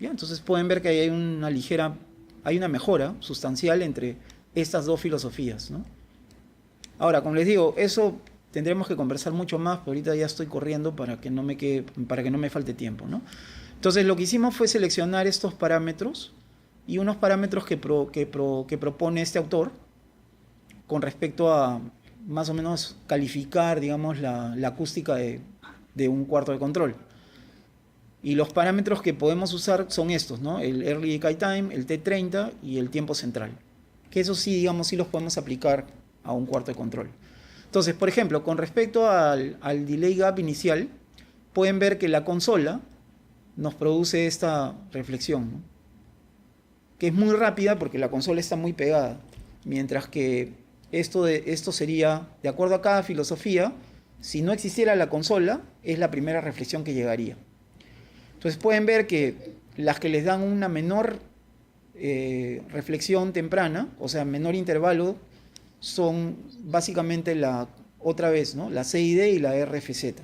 ¿Ya? Entonces pueden ver que hay una mejora sustancial entre estas dos filosofías, ¿no? Ahora, como les digo, eso tendremos que conversar mucho más, pero ahorita ya estoy corriendo para que no me falte tiempo, ¿no? Entonces lo que hicimos fue seleccionar estos parámetros y unos parámetros que propone este autor con respecto a más o menos calificar, digamos, la acústica de un cuarto de control. Y los parámetros que podemos usar son estos, ¿no? El Early Decay Time, el T30 y el tiempo central. Que eso sí, digamos, sí los podemos aplicar a un cuarto de control. Entonces, por ejemplo, con respecto al delay gap inicial, pueden ver que la consola nos produce esta reflexión, ¿no? Que es muy rápida porque la consola está muy pegada, mientras que esto sería, de acuerdo a cada filosofía, si no existiera la consola, es la primera reflexión que llegaría. Entonces pueden ver que las que les dan una menor reflexión temprana, o sea, menor intervalo, son básicamente otra vez, ¿no? La CID y la RFZ.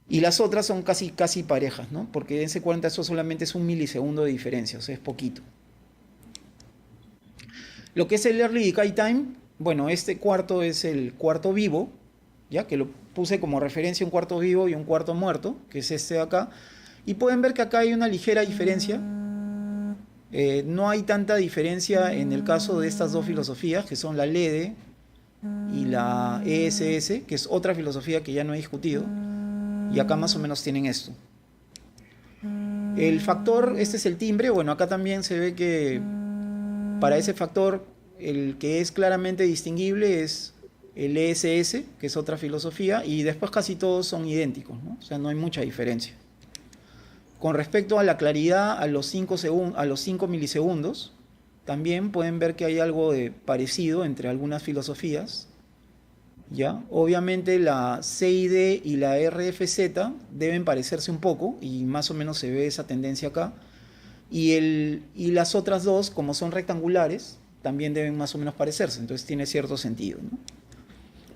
Y las otras son casi parejas, ¿no? Porque en C40 eso solamente es 1 milisegundo de diferencia, o sea, es poquito. Lo que es el Early Decay Time, bueno, este cuarto es el cuarto vivo, ya que lo puse como referencia un cuarto vivo y un cuarto muerto, que es este de acá. Y pueden ver que acá hay una ligera diferencia. No hay tanta diferencia en el caso de estas dos filosofías, que son la LEDE y la ESS, que es otra filosofía que ya no he discutido. Y acá más o menos tienen esto. El factor, este es el timbre. Bueno, acá también se ve que para ese factor el que es claramente distinguible es el ESS, que es otra filosofía, y después casi todos son idénticos, ¿no? O sea, no hay mucha diferencia. Con respecto a la claridad a los 5 milisegundos, también pueden ver que hay algo de parecido entre algunas filosofías. ¿Ya? Obviamente la CID y la RFZ deben parecerse un poco, y más o menos se ve esa tendencia acá. Y las otras dos, como son rectangulares, también deben más o menos parecerse, entonces tiene cierto sentido, ¿no?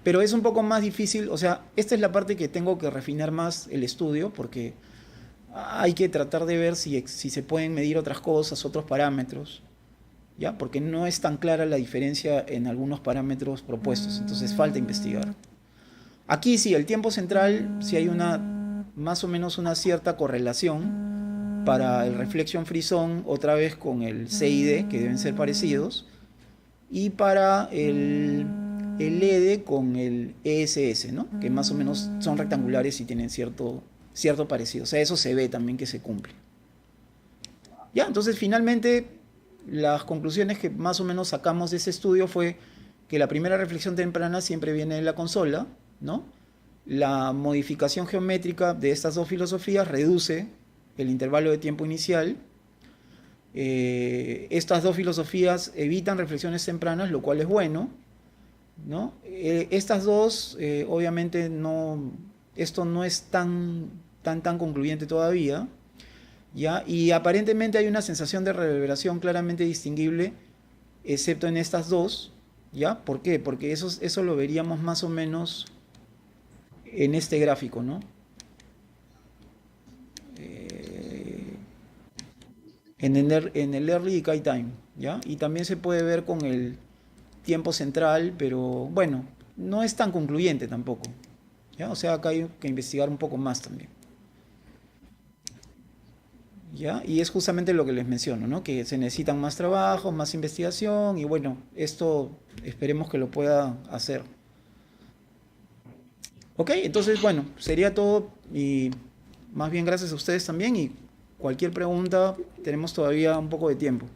Pero es un poco más difícil, o sea, esta es la parte que tengo que refinar más el estudio, porque hay que tratar de ver si se pueden medir otras cosas, otros parámetros, ¿ya? Porque no es tan clara la diferencia en algunos parámetros propuestos, entonces falta investigar. Aquí sí, el tiempo central, sí hay más o menos una cierta correlación para el Reflection Free Zone, otra vez con el CID, que deben ser parecidos, y para el LED con el ESS, ¿no? Que más o menos son rectangulares y tienen cierto parecido. O sea, eso se ve también que se cumple. Ya, entonces finalmente las conclusiones que más o menos sacamos de ese estudio fue que la primera reflexión temprana siempre viene de la consola, ¿no? La modificación geométrica de estas dos filosofías reduce el intervalo de tiempo inicial. Estas dos filosofías evitan reflexiones tempranas, lo cual es bueno, ¿no? Estas dos, obviamente, esto no es tan concluyente todavía, ¿ya? Y aparentemente hay una sensación de reverberación claramente distinguible, excepto en estas dos, ¿ya? ¿Por qué? Porque eso lo veríamos más o menos en este gráfico, ¿no? En el Early Decay Time, ¿ya? Y también se puede ver con el tiempo central, pero bueno, no es tan concluyente tampoco, ¿ya? O sea, acá hay que investigar un poco más también, ¿ya? Y es justamente lo que les menciono, ¿no? Que se necesitan más trabajos, más investigación, y bueno, esto esperemos que lo pueda hacer. Ok, entonces, bueno, sería todo, y más bien gracias a ustedes también, y cualquier pregunta, tenemos todavía un poco de tiempo.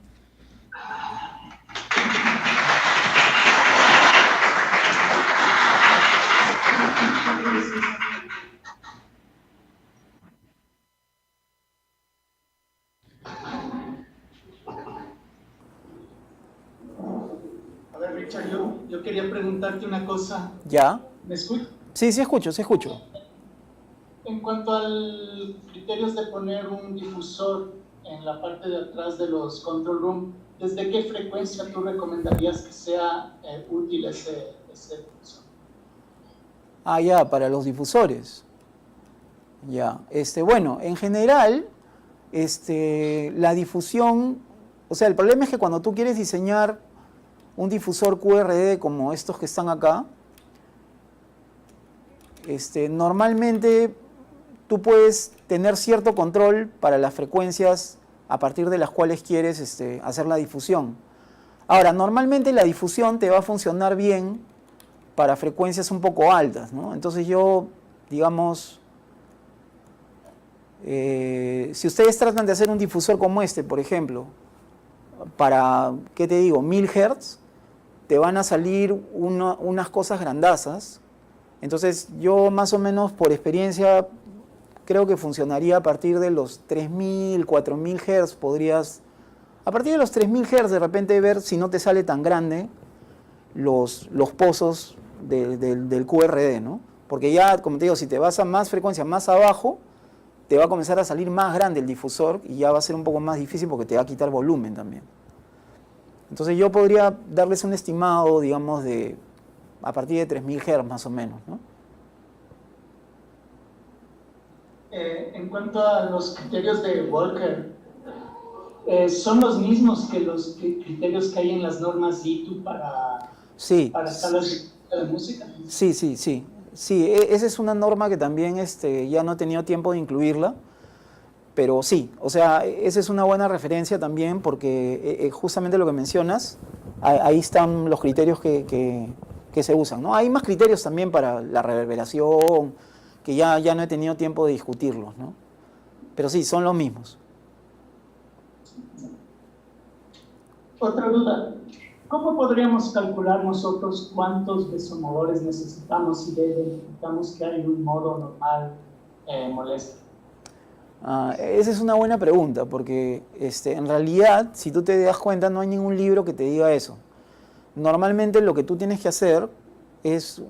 A ver, Richard, yo quería preguntarte una cosa. ¿Ya? ¿Me escuchas? Sí, sí escucho, sí escucho. En cuanto al criterios de poner un difusor en la parte de atrás de los control room, ¿desde qué frecuencia tú recomendarías que sea útil ese difusor? Ah, ya, para los difusores. Ya, bueno, en general, la difusión, o sea, el problema es que cuando tú quieres diseñar un difusor QRD como estos que están acá, normalmente tú puedes tener cierto control para las frecuencias a partir de las cuales quieres hacer la difusión. Ahora, normalmente la difusión te va a funcionar bien para frecuencias un poco altas, ¿no? Entonces yo, digamos, si ustedes tratan de hacer un difusor como este, por ejemplo, para, ¿qué te digo?, 1000 Hz, te van a salir unas cosas grandazas. Entonces yo más o menos por experiencia creo que funcionaría a partir de los 3000, 4000 Hz. Podrías, a partir de los 3000 Hz de repente ver si no te sale tan grande los pozos del QRD, ¿no? Porque ya, como te digo, si te vas a más frecuencia, más abajo, te va a comenzar a salir más grande el difusor y ya va a ser un poco más difícil porque te va a quitar volumen también. Entonces yo podría darles un estimado, digamos, de a partir de 3000 Hz más o menos, ¿no? En cuanto a los criterios de Volcker, ¿son los mismos que los criterios que hay en las normas ITU sí, para salas de música? Sí, sí, sí. Sí, esa es una norma que también ya no he tenido tiempo de incluirla, pero sí, o sea, esa es una buena referencia también porque justamente lo que mencionas, ahí están los criterios que se usan, ¿no? Hay más criterios también para la reverberación, que ya no he tenido tiempo de discutirlos, ¿no? Pero sí, son los mismos. Otra duda. ¿Cómo podríamos calcular nosotros cuántos resonadores necesitamos si identificamos que hay un modo normal molesto? Esa es una buena pregunta, porque en realidad, si tú te das cuenta, no hay ningún libro que te diga eso. Normalmente lo que tú tienes que hacer es,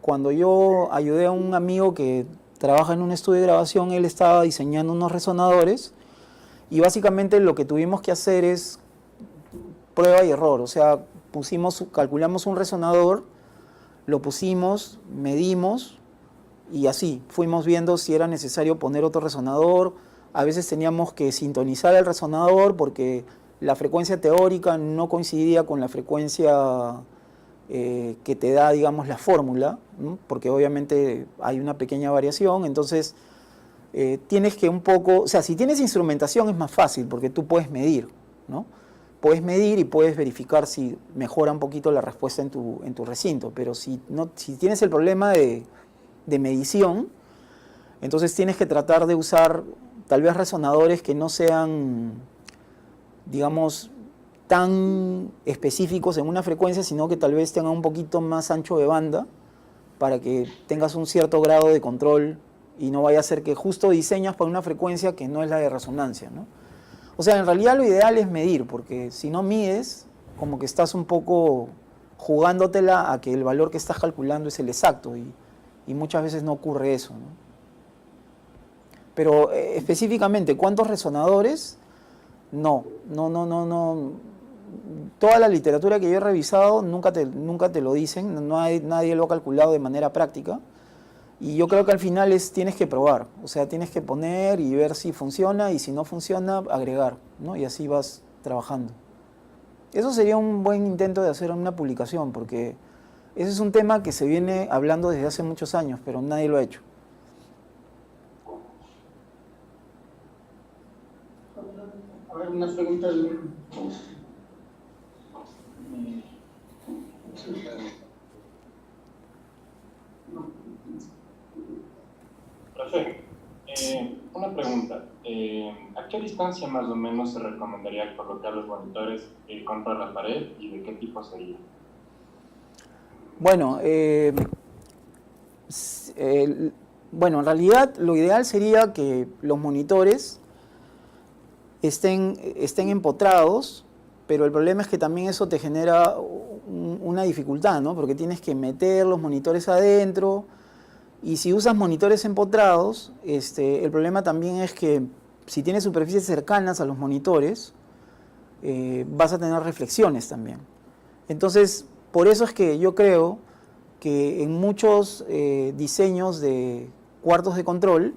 cuando yo ayudé a un amigo que trabaja en un estudio de grabación, él estaba diseñando unos resonadores y básicamente lo que tuvimos que hacer es prueba y error, o sea, calculamos un resonador, lo pusimos, medimos y así fuimos viendo si era necesario poner otro resonador. A veces teníamos que sintonizar el resonador porque la frecuencia teórica no coincidía con la frecuencia que te da, digamos, la fórmula, ¿no? Porque obviamente hay una pequeña variación, entonces tienes que un poco, o sea, si tienes instrumentación es más fácil porque tú puedes medir, ¿no? Puedes medir y puedes verificar si mejora un poquito la respuesta en tu recinto, pero si tienes el problema de medición, entonces tienes que tratar de usar tal vez resonadores que no sean, digamos, tan específicos en una frecuencia, sino que tal vez tengan un poquito más ancho de banda para que tengas un cierto grado de control y no vaya a ser que justo diseñas para una frecuencia que no es la de resonancia, ¿no? O sea, en realidad lo ideal es medir, porque si no mides, como que estás un poco jugándotela a que el valor que estás calculando es el exacto y muchas veces no ocurre eso, ¿no? Pero específicamente, ¿cuántos resonadores? No. Toda la literatura que yo he revisado nunca te lo dicen, nadie lo ha calculado de manera práctica. Y yo creo que al final tienes que probar, o sea, tienes que poner y ver si funciona y si no funciona, agregar, ¿no? Y así vas trabajando. Eso sería un buen intento de hacer una publicación, porque ese es un tema que se viene hablando desde hace muchos años, pero nadie lo ha hecho. A ver, una pregunta del... Profe, una pregunta. ¿A qué distancia más o menos se recomendaría colocar los monitores contra la pared y de qué tipo sería? Bueno, en realidad lo ideal sería que los monitores estén empotrados, pero el problema es que también eso te genera una dificultad, ¿no? Porque tienes que meter los monitores adentro. Y si usas monitores empotrados, el problema también es que si tienes superficies cercanas a los monitores, vas a tener reflexiones también. Entonces, por eso es que yo creo que en muchos diseños de cuartos de control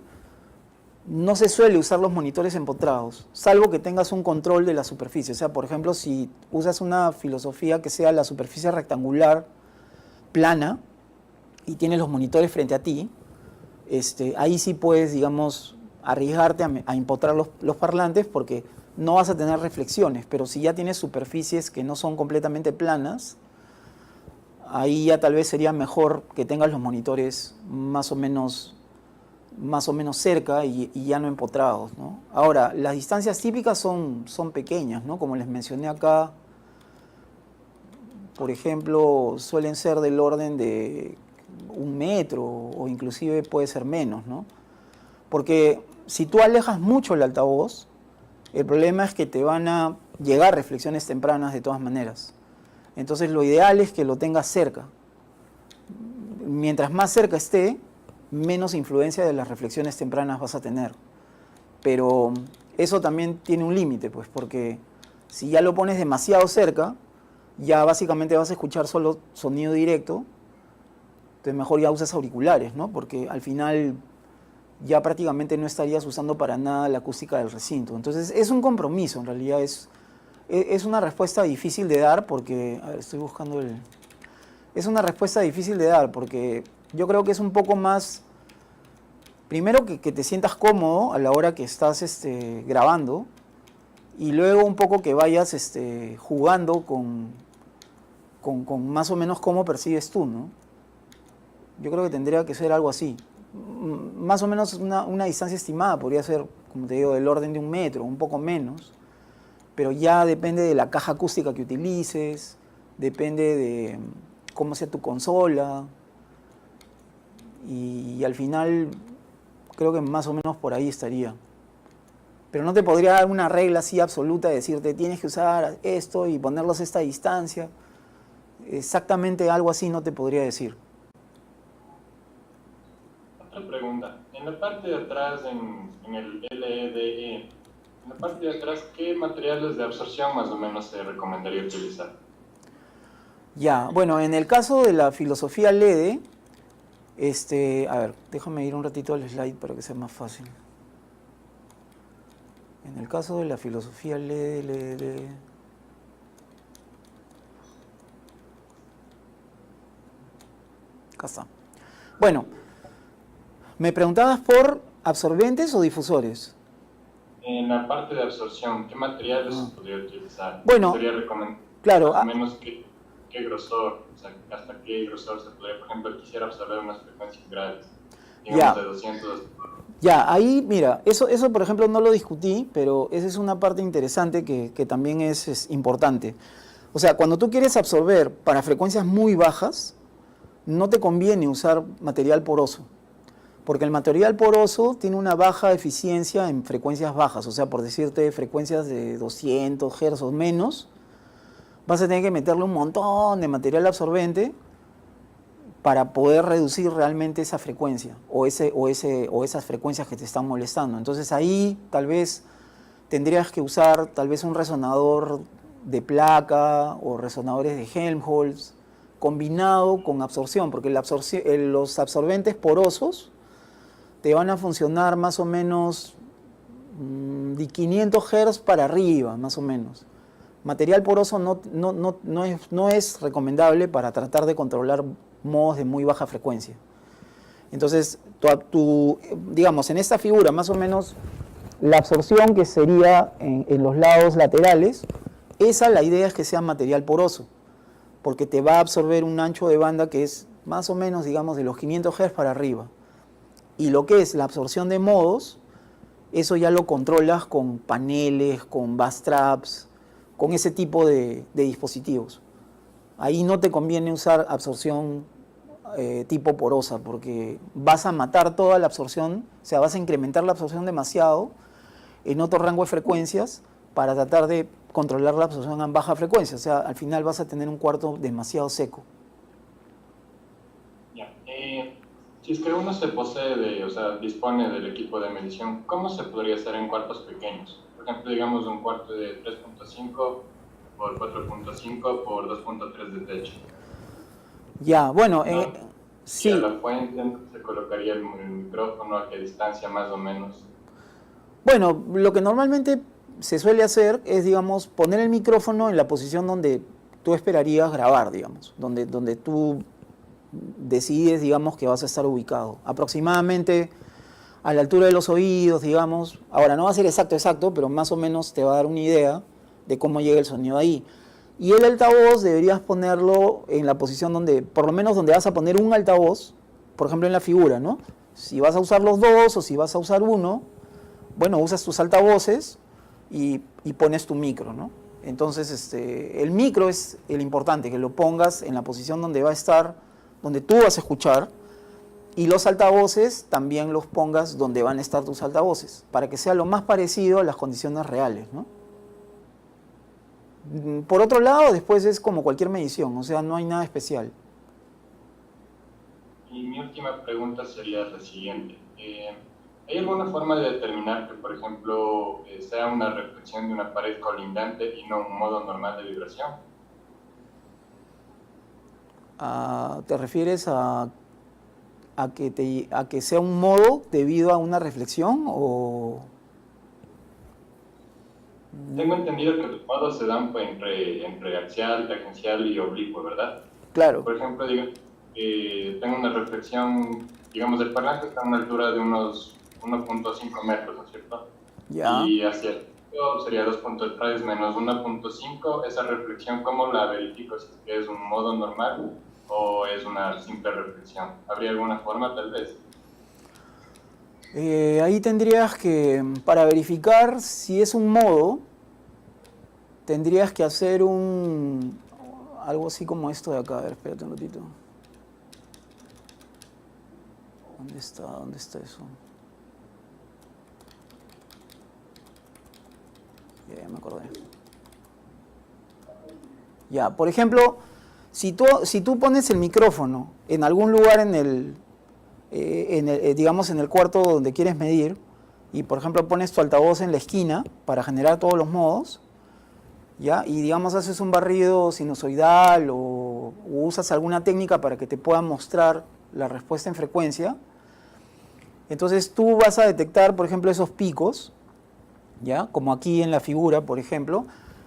no se suele usar los monitores empotrados, salvo que tengas un control de la superficie. O sea, por ejemplo, si usas una filosofía que sea la superficie rectangular plana, y tienes los monitores frente a ti, ahí sí puedes, digamos, arriesgarte a empotrar los parlantes porque no vas a tener reflexiones, pero si ya tienes superficies que no son completamente planas, ahí ya tal vez sería mejor que tengas los monitores más o menos cerca y ya no empotrados, ¿no? Ahora, las distancias típicas son pequeñas, ¿no? Como les mencioné acá, por ejemplo, suelen ser del orden de 1 metro o inclusive puede ser menos, ¿no? Porque si tú alejas mucho el altavoz, el problema es que te van a llegar reflexiones tempranas de todas maneras. Entonces lo ideal es que lo tengas cerca. Mientras más cerca esté, menos influencia de las reflexiones tempranas vas a tener. Pero eso también tiene un límite, pues, porque si ya lo pones demasiado cerca, ya básicamente vas a escuchar solo sonido directo, entonces mejor ya usas auriculares, ¿no? Porque al final ya prácticamente no estarías usando para nada la acústica del recinto. Entonces es un compromiso, en realidad es una respuesta difícil de dar porque, a ver, estoy buscando el... Es una respuesta difícil de dar porque yo creo que es un poco más, primero que te sientas cómodo a la hora que estás grabando y luego un poco que vayas jugando con más o menos cómo percibes tú, ¿no? Yo creo que tendría que ser algo así. Más o menos una distancia estimada podría ser, como te digo, del orden de 1 metro, un poco menos, pero ya depende de la caja acústica que utilices, depende de cómo sea tu consola, y al final creo que más o menos por ahí estaría. Pero no te podría dar una regla así absoluta de decirte tienes que usar esto y ponerlos a esta distancia. Exactamente algo así no te podría decir. Otra pregunta. En la parte de atrás, en el LEDE, en la parte de atrás, ¿qué materiales de absorción más o menos se recomendaría utilizar? Ya, bueno, en el caso de la filosofía LEDE, a ver, déjame ir un ratito al slide para que sea más fácil. En el caso de la filosofía LEDE, acá está. Bueno, me preguntabas por absorbentes o difusores. En la parte de absorción, ¿qué materiales se podría utilizar? Bueno, sería recomendable, claro, más o menos qué grosor, o sea, hasta qué grosor se podría, por ejemplo, quisiera absorber unas frecuencias graves, digamos de 200. Ya, ahí, mira, eso por ejemplo no lo discutí, pero esa es una parte interesante que también es importante. O sea, cuando tú quieres absorber para frecuencias muy bajas, no te conviene usar material poroso, porque el material poroso tiene una baja eficiencia en frecuencias bajas, o sea, por decirte frecuencias de 200 Hz o menos, vas a tener que meterle un montón de material absorbente para poder reducir realmente esa frecuencia o esas frecuencias que te están molestando. Entonces ahí tal vez tendrías que usar tal vez un resonador de placa o resonadores de Helmholtz combinado con absorción, porque los absorbentes porosos te van a funcionar más o menos de 500 Hz para arriba, más o menos. Material poroso no es recomendable para tratar de controlar modos de muy baja frecuencia. Entonces, digamos, en esta figura, más o menos, la absorción que sería en los lados laterales, la idea es que sea material poroso, porque te va a absorber un ancho de banda que es más o menos, digamos, de los 500 Hz para arriba. Y lo que es la absorción de modos, eso ya lo controlas con paneles, con bass traps, con ese tipo de dispositivos. Ahí no te conviene usar absorción tipo porosa, porque vas a matar toda la absorción, o sea, vas a incrementar la absorción demasiado en otro rango de frecuencias para tratar de controlar la absorción en baja frecuencia. O sea, al final vas a tener un cuarto demasiado seco. Ya. Si es que uno se posee o sea, dispone del equipo de medición, ¿cómo se podría hacer en cuartos pequeños? Por ejemplo, digamos un cuarto de 3.5 por 4.5 por 2.3 de techo. Ya, bueno, sí. Y a la fuente se colocaría el micrófono, ¿a qué distancia más o menos? Bueno, lo que normalmente se suele hacer es, digamos, poner el micrófono en la posición donde tú esperarías grabar, digamos, donde tú decides, digamos, que vas a estar ubicado. Aproximadamente a la altura de los oídos, digamos. Ahora, no va a ser exacto, pero más o menos te va a dar una idea de cómo llega el sonido ahí. Y el altavoz deberías ponerlo en la posición donde, por lo menos donde vas a poner un altavoz, por ejemplo en la figura, ¿no? Si vas a usar los dos o si vas a usar uno, bueno, usas tus altavoces y pones tu micro, ¿no? Entonces, el micro es el importante, que lo pongas en la posición donde va a estar, donde tú vas a escuchar, y los altavoces también los pongas donde van a estar tus altavoces, para que sea lo más parecido a las condiciones reales, ¿no? Por otro lado, después es como cualquier medición, o sea, no hay nada especial. Y mi última pregunta sería la siguiente. ¿Hay alguna forma de determinar que, por ejemplo, sea una reflexión de una pared colindante y no un modo normal de vibración? ¿Te refieres a que sea un modo debido a una reflexión o...? Tengo entendido que los modos se dan pues, entre axial, tangencial y oblicuo, ¿verdad? Claro. Por ejemplo, digo, tengo una reflexión, digamos, el parlante está a una altura de unos 1.5 metros, ¿no es cierto? Ya. Y hacia el piso sería 2.3 menos 1.5. Esa reflexión, ¿cómo la verifico? Si es un modo normal o es una simple reflexión. ¿Habría alguna forma, tal vez? Ahí tendrías que, para verificar si es un modo, tendrías que hacer algo así como esto de acá. A ver, espérate un ratito. ¿Dónde está? ¿Dónde está eso? Ya me acordé. Ya, por ejemplo, si tú pones el micrófono en algún lugar digamos en el cuarto donde quieres medir, y por ejemplo pones tu altavoz en la esquina para generar todos los modos, ¿ya? Y digamos haces un barrido sinusoidal o usas alguna técnica para que te pueda mostrar la respuesta en frecuencia, entonces tú vas a detectar, por ejemplo, esos picos, ¿ya? Como aquí en la figura, por ejemplo,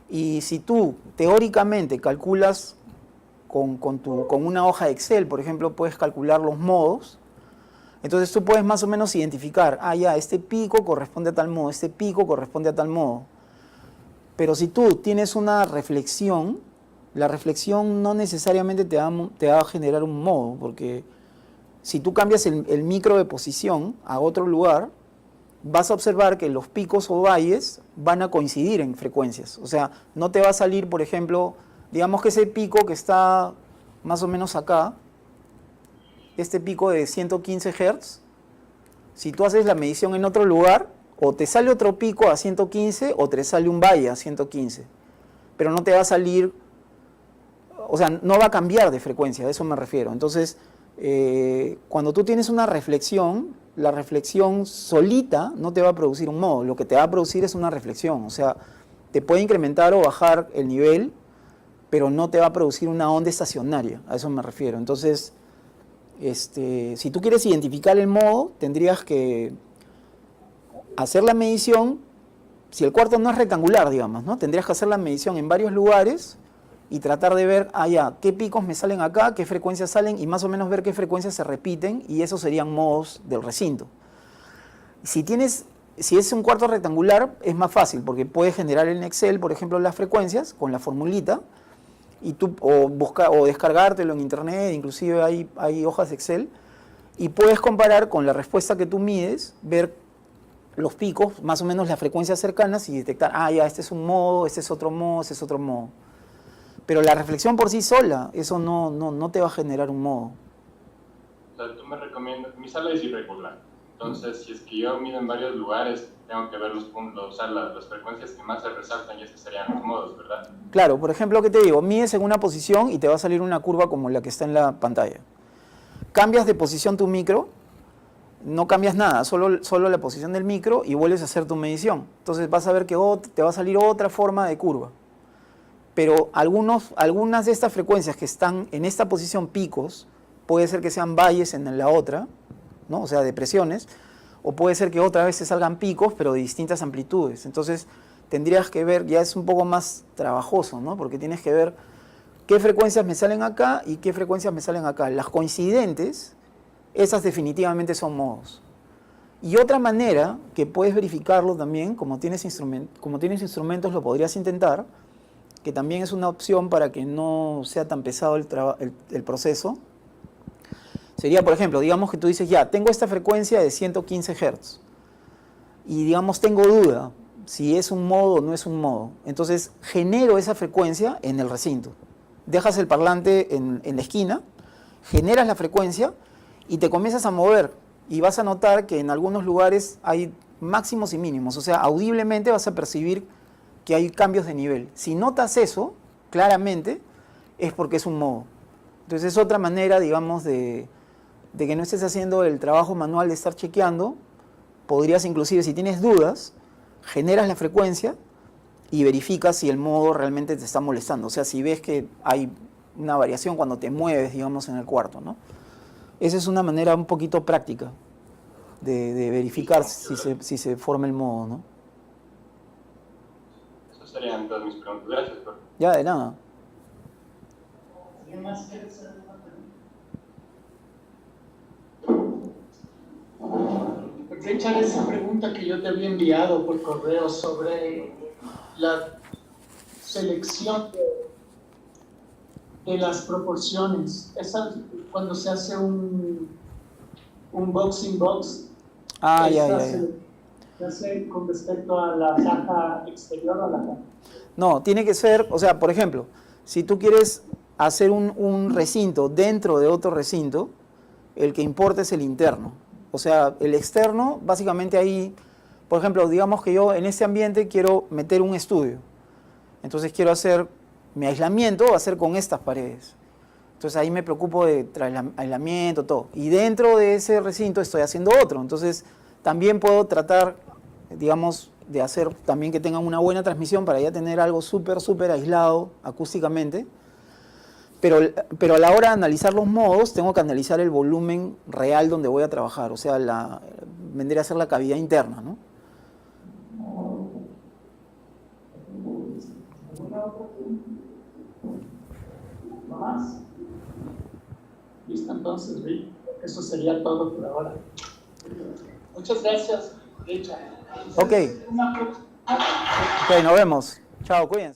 y si tú teóricamente calculas con una hoja de Excel, por ejemplo, puedes calcular los modos. Entonces tú puedes más o menos identificar, ya, este pico corresponde a tal modo, este pico corresponde a tal modo. Pero si tú tienes una reflexión, la reflexión no necesariamente te va a generar un modo, porque si tú cambias el micro de posición a otro lugar, vas a observar que los picos o valles van a coincidir en frecuencias. O sea, no te va a salir, por ejemplo, digamos que ese pico que está más o menos acá, este pico de 115 Hz, si tú haces la medición en otro lugar, o te sale otro pico a 115 o te sale un valle a 115. Pero no te va a salir, o sea, no va a cambiar de frecuencia, a eso me refiero. Entonces, cuando tú tienes una reflexión, la reflexión solita no te va a producir un modo, lo que te va a producir es una reflexión. O sea, te puede incrementar o bajar el nivel, pero no te va a producir una onda estacionaria, a eso me refiero. Entonces, si tú quieres identificar el modo, tendrías que hacer la medición, si el cuarto no es rectangular, digamos, ¿no? Tendrías que hacer la medición en varios lugares y tratar de ver, qué picos me salen acá, qué frecuencias salen, y más o menos ver qué frecuencias se repiten, y esos serían modos del recinto. Si es un cuarto rectangular, es más fácil, porque puedes generar en Excel, por ejemplo, las frecuencias con la formulita, y tú o descargártelo en internet, inclusive hay hojas de Excel, y puedes comparar con la respuesta que tú mides, ver los picos, más o menos las frecuencias cercanas, y detectar, este es un modo, este es otro modo, este es otro modo. Pero la reflexión por sí sola, eso no te va a generar un modo. O sea, tú me recomiendas, mi sala es irregular, entonces si es que yo mido en varios lugares, tengo que ver los puntos, o sea, las frecuencias que más se resaltan, y esos serían los modos, ¿verdad? Claro, por ejemplo, ¿qué te digo? Mides en una posición y te va a salir una curva como la que está en la pantalla. Cambias de posición tu micro, no cambias nada, solo la posición del micro, y vuelves a hacer tu medición. Entonces vas a ver que te va a salir otra forma de curva. Pero algunas de estas frecuencias que están en esta posición picos, puede ser que sean valles en la otra, ¿no? O sea, depresiones, o puede ser que otra vez te salgan picos, pero de distintas amplitudes. Entonces tendrías que ver, ya es un poco más trabajoso, ¿no? Porque tienes que ver qué frecuencias me salen acá y qué frecuencias me salen acá. Las coincidentes, esas definitivamente son modos. Y otra manera que puedes verificarlo también, como tienes instrumentos, lo podrías intentar, que también es una opción para que no sea tan pesado el proceso, sería, por ejemplo, digamos que tú dices, tengo esta frecuencia de 115 Hz, y digamos, tengo duda si es un modo o no es un modo. Entonces, genero esa frecuencia en el recinto. Dejas el parlante en la esquina, generas la frecuencia y te comienzas a mover, y vas a notar que en algunos lugares hay máximos y mínimos. O sea, audiblemente vas a percibir que hay cambios de nivel. Si notas eso, claramente, es porque es un modo. Entonces es otra manera, digamos, de que no estés haciendo el trabajo manual de estar chequeando. Podrías inclusive, si tienes dudas, generas la frecuencia y verificas si el modo realmente te está molestando. O sea, si ves que hay una variación cuando te mueves, digamos, en el cuarto, ¿no? Esa es una manera un poquito práctica de verificar si se forma el modo, ¿no? Esas serían todas mis preguntas. Gracias, profe. Ya, de nada. ¿Alguien más quiere hacer una pregunta? Richard, esa pregunta que yo te había enviado por correo sobre la selección de las proporciones, esa, cuando se hace un boxing box, Ya. se hace con respecto a la caja exterior o a la caja. No, tiene que ser, o sea, por ejemplo, si tú quieres hacer un recinto dentro de otro recinto, el que importa es el interno. O sea, el externo, básicamente ahí, por ejemplo, digamos que yo en este ambiente quiero meter un estudio. Entonces quiero hacer, mi aislamiento va a ser con estas paredes. Entonces ahí me preocupo de aislamiento, todo. Y dentro de ese recinto estoy haciendo otro. Entonces también puedo tratar, digamos, de hacer también que tengan una buena transmisión para ya tener algo súper aislado acústicamente. Pero a la hora de analizar los modos, tengo que analizar el volumen real donde voy a trabajar. O sea, vendría a ser la cavidad interna, ¿no? ¿No más? Listo, entonces, Rick. Eso sería todo por ahora. Muchas gracias, Richard. Ok. Ok, nos vemos. Chao, cuídense.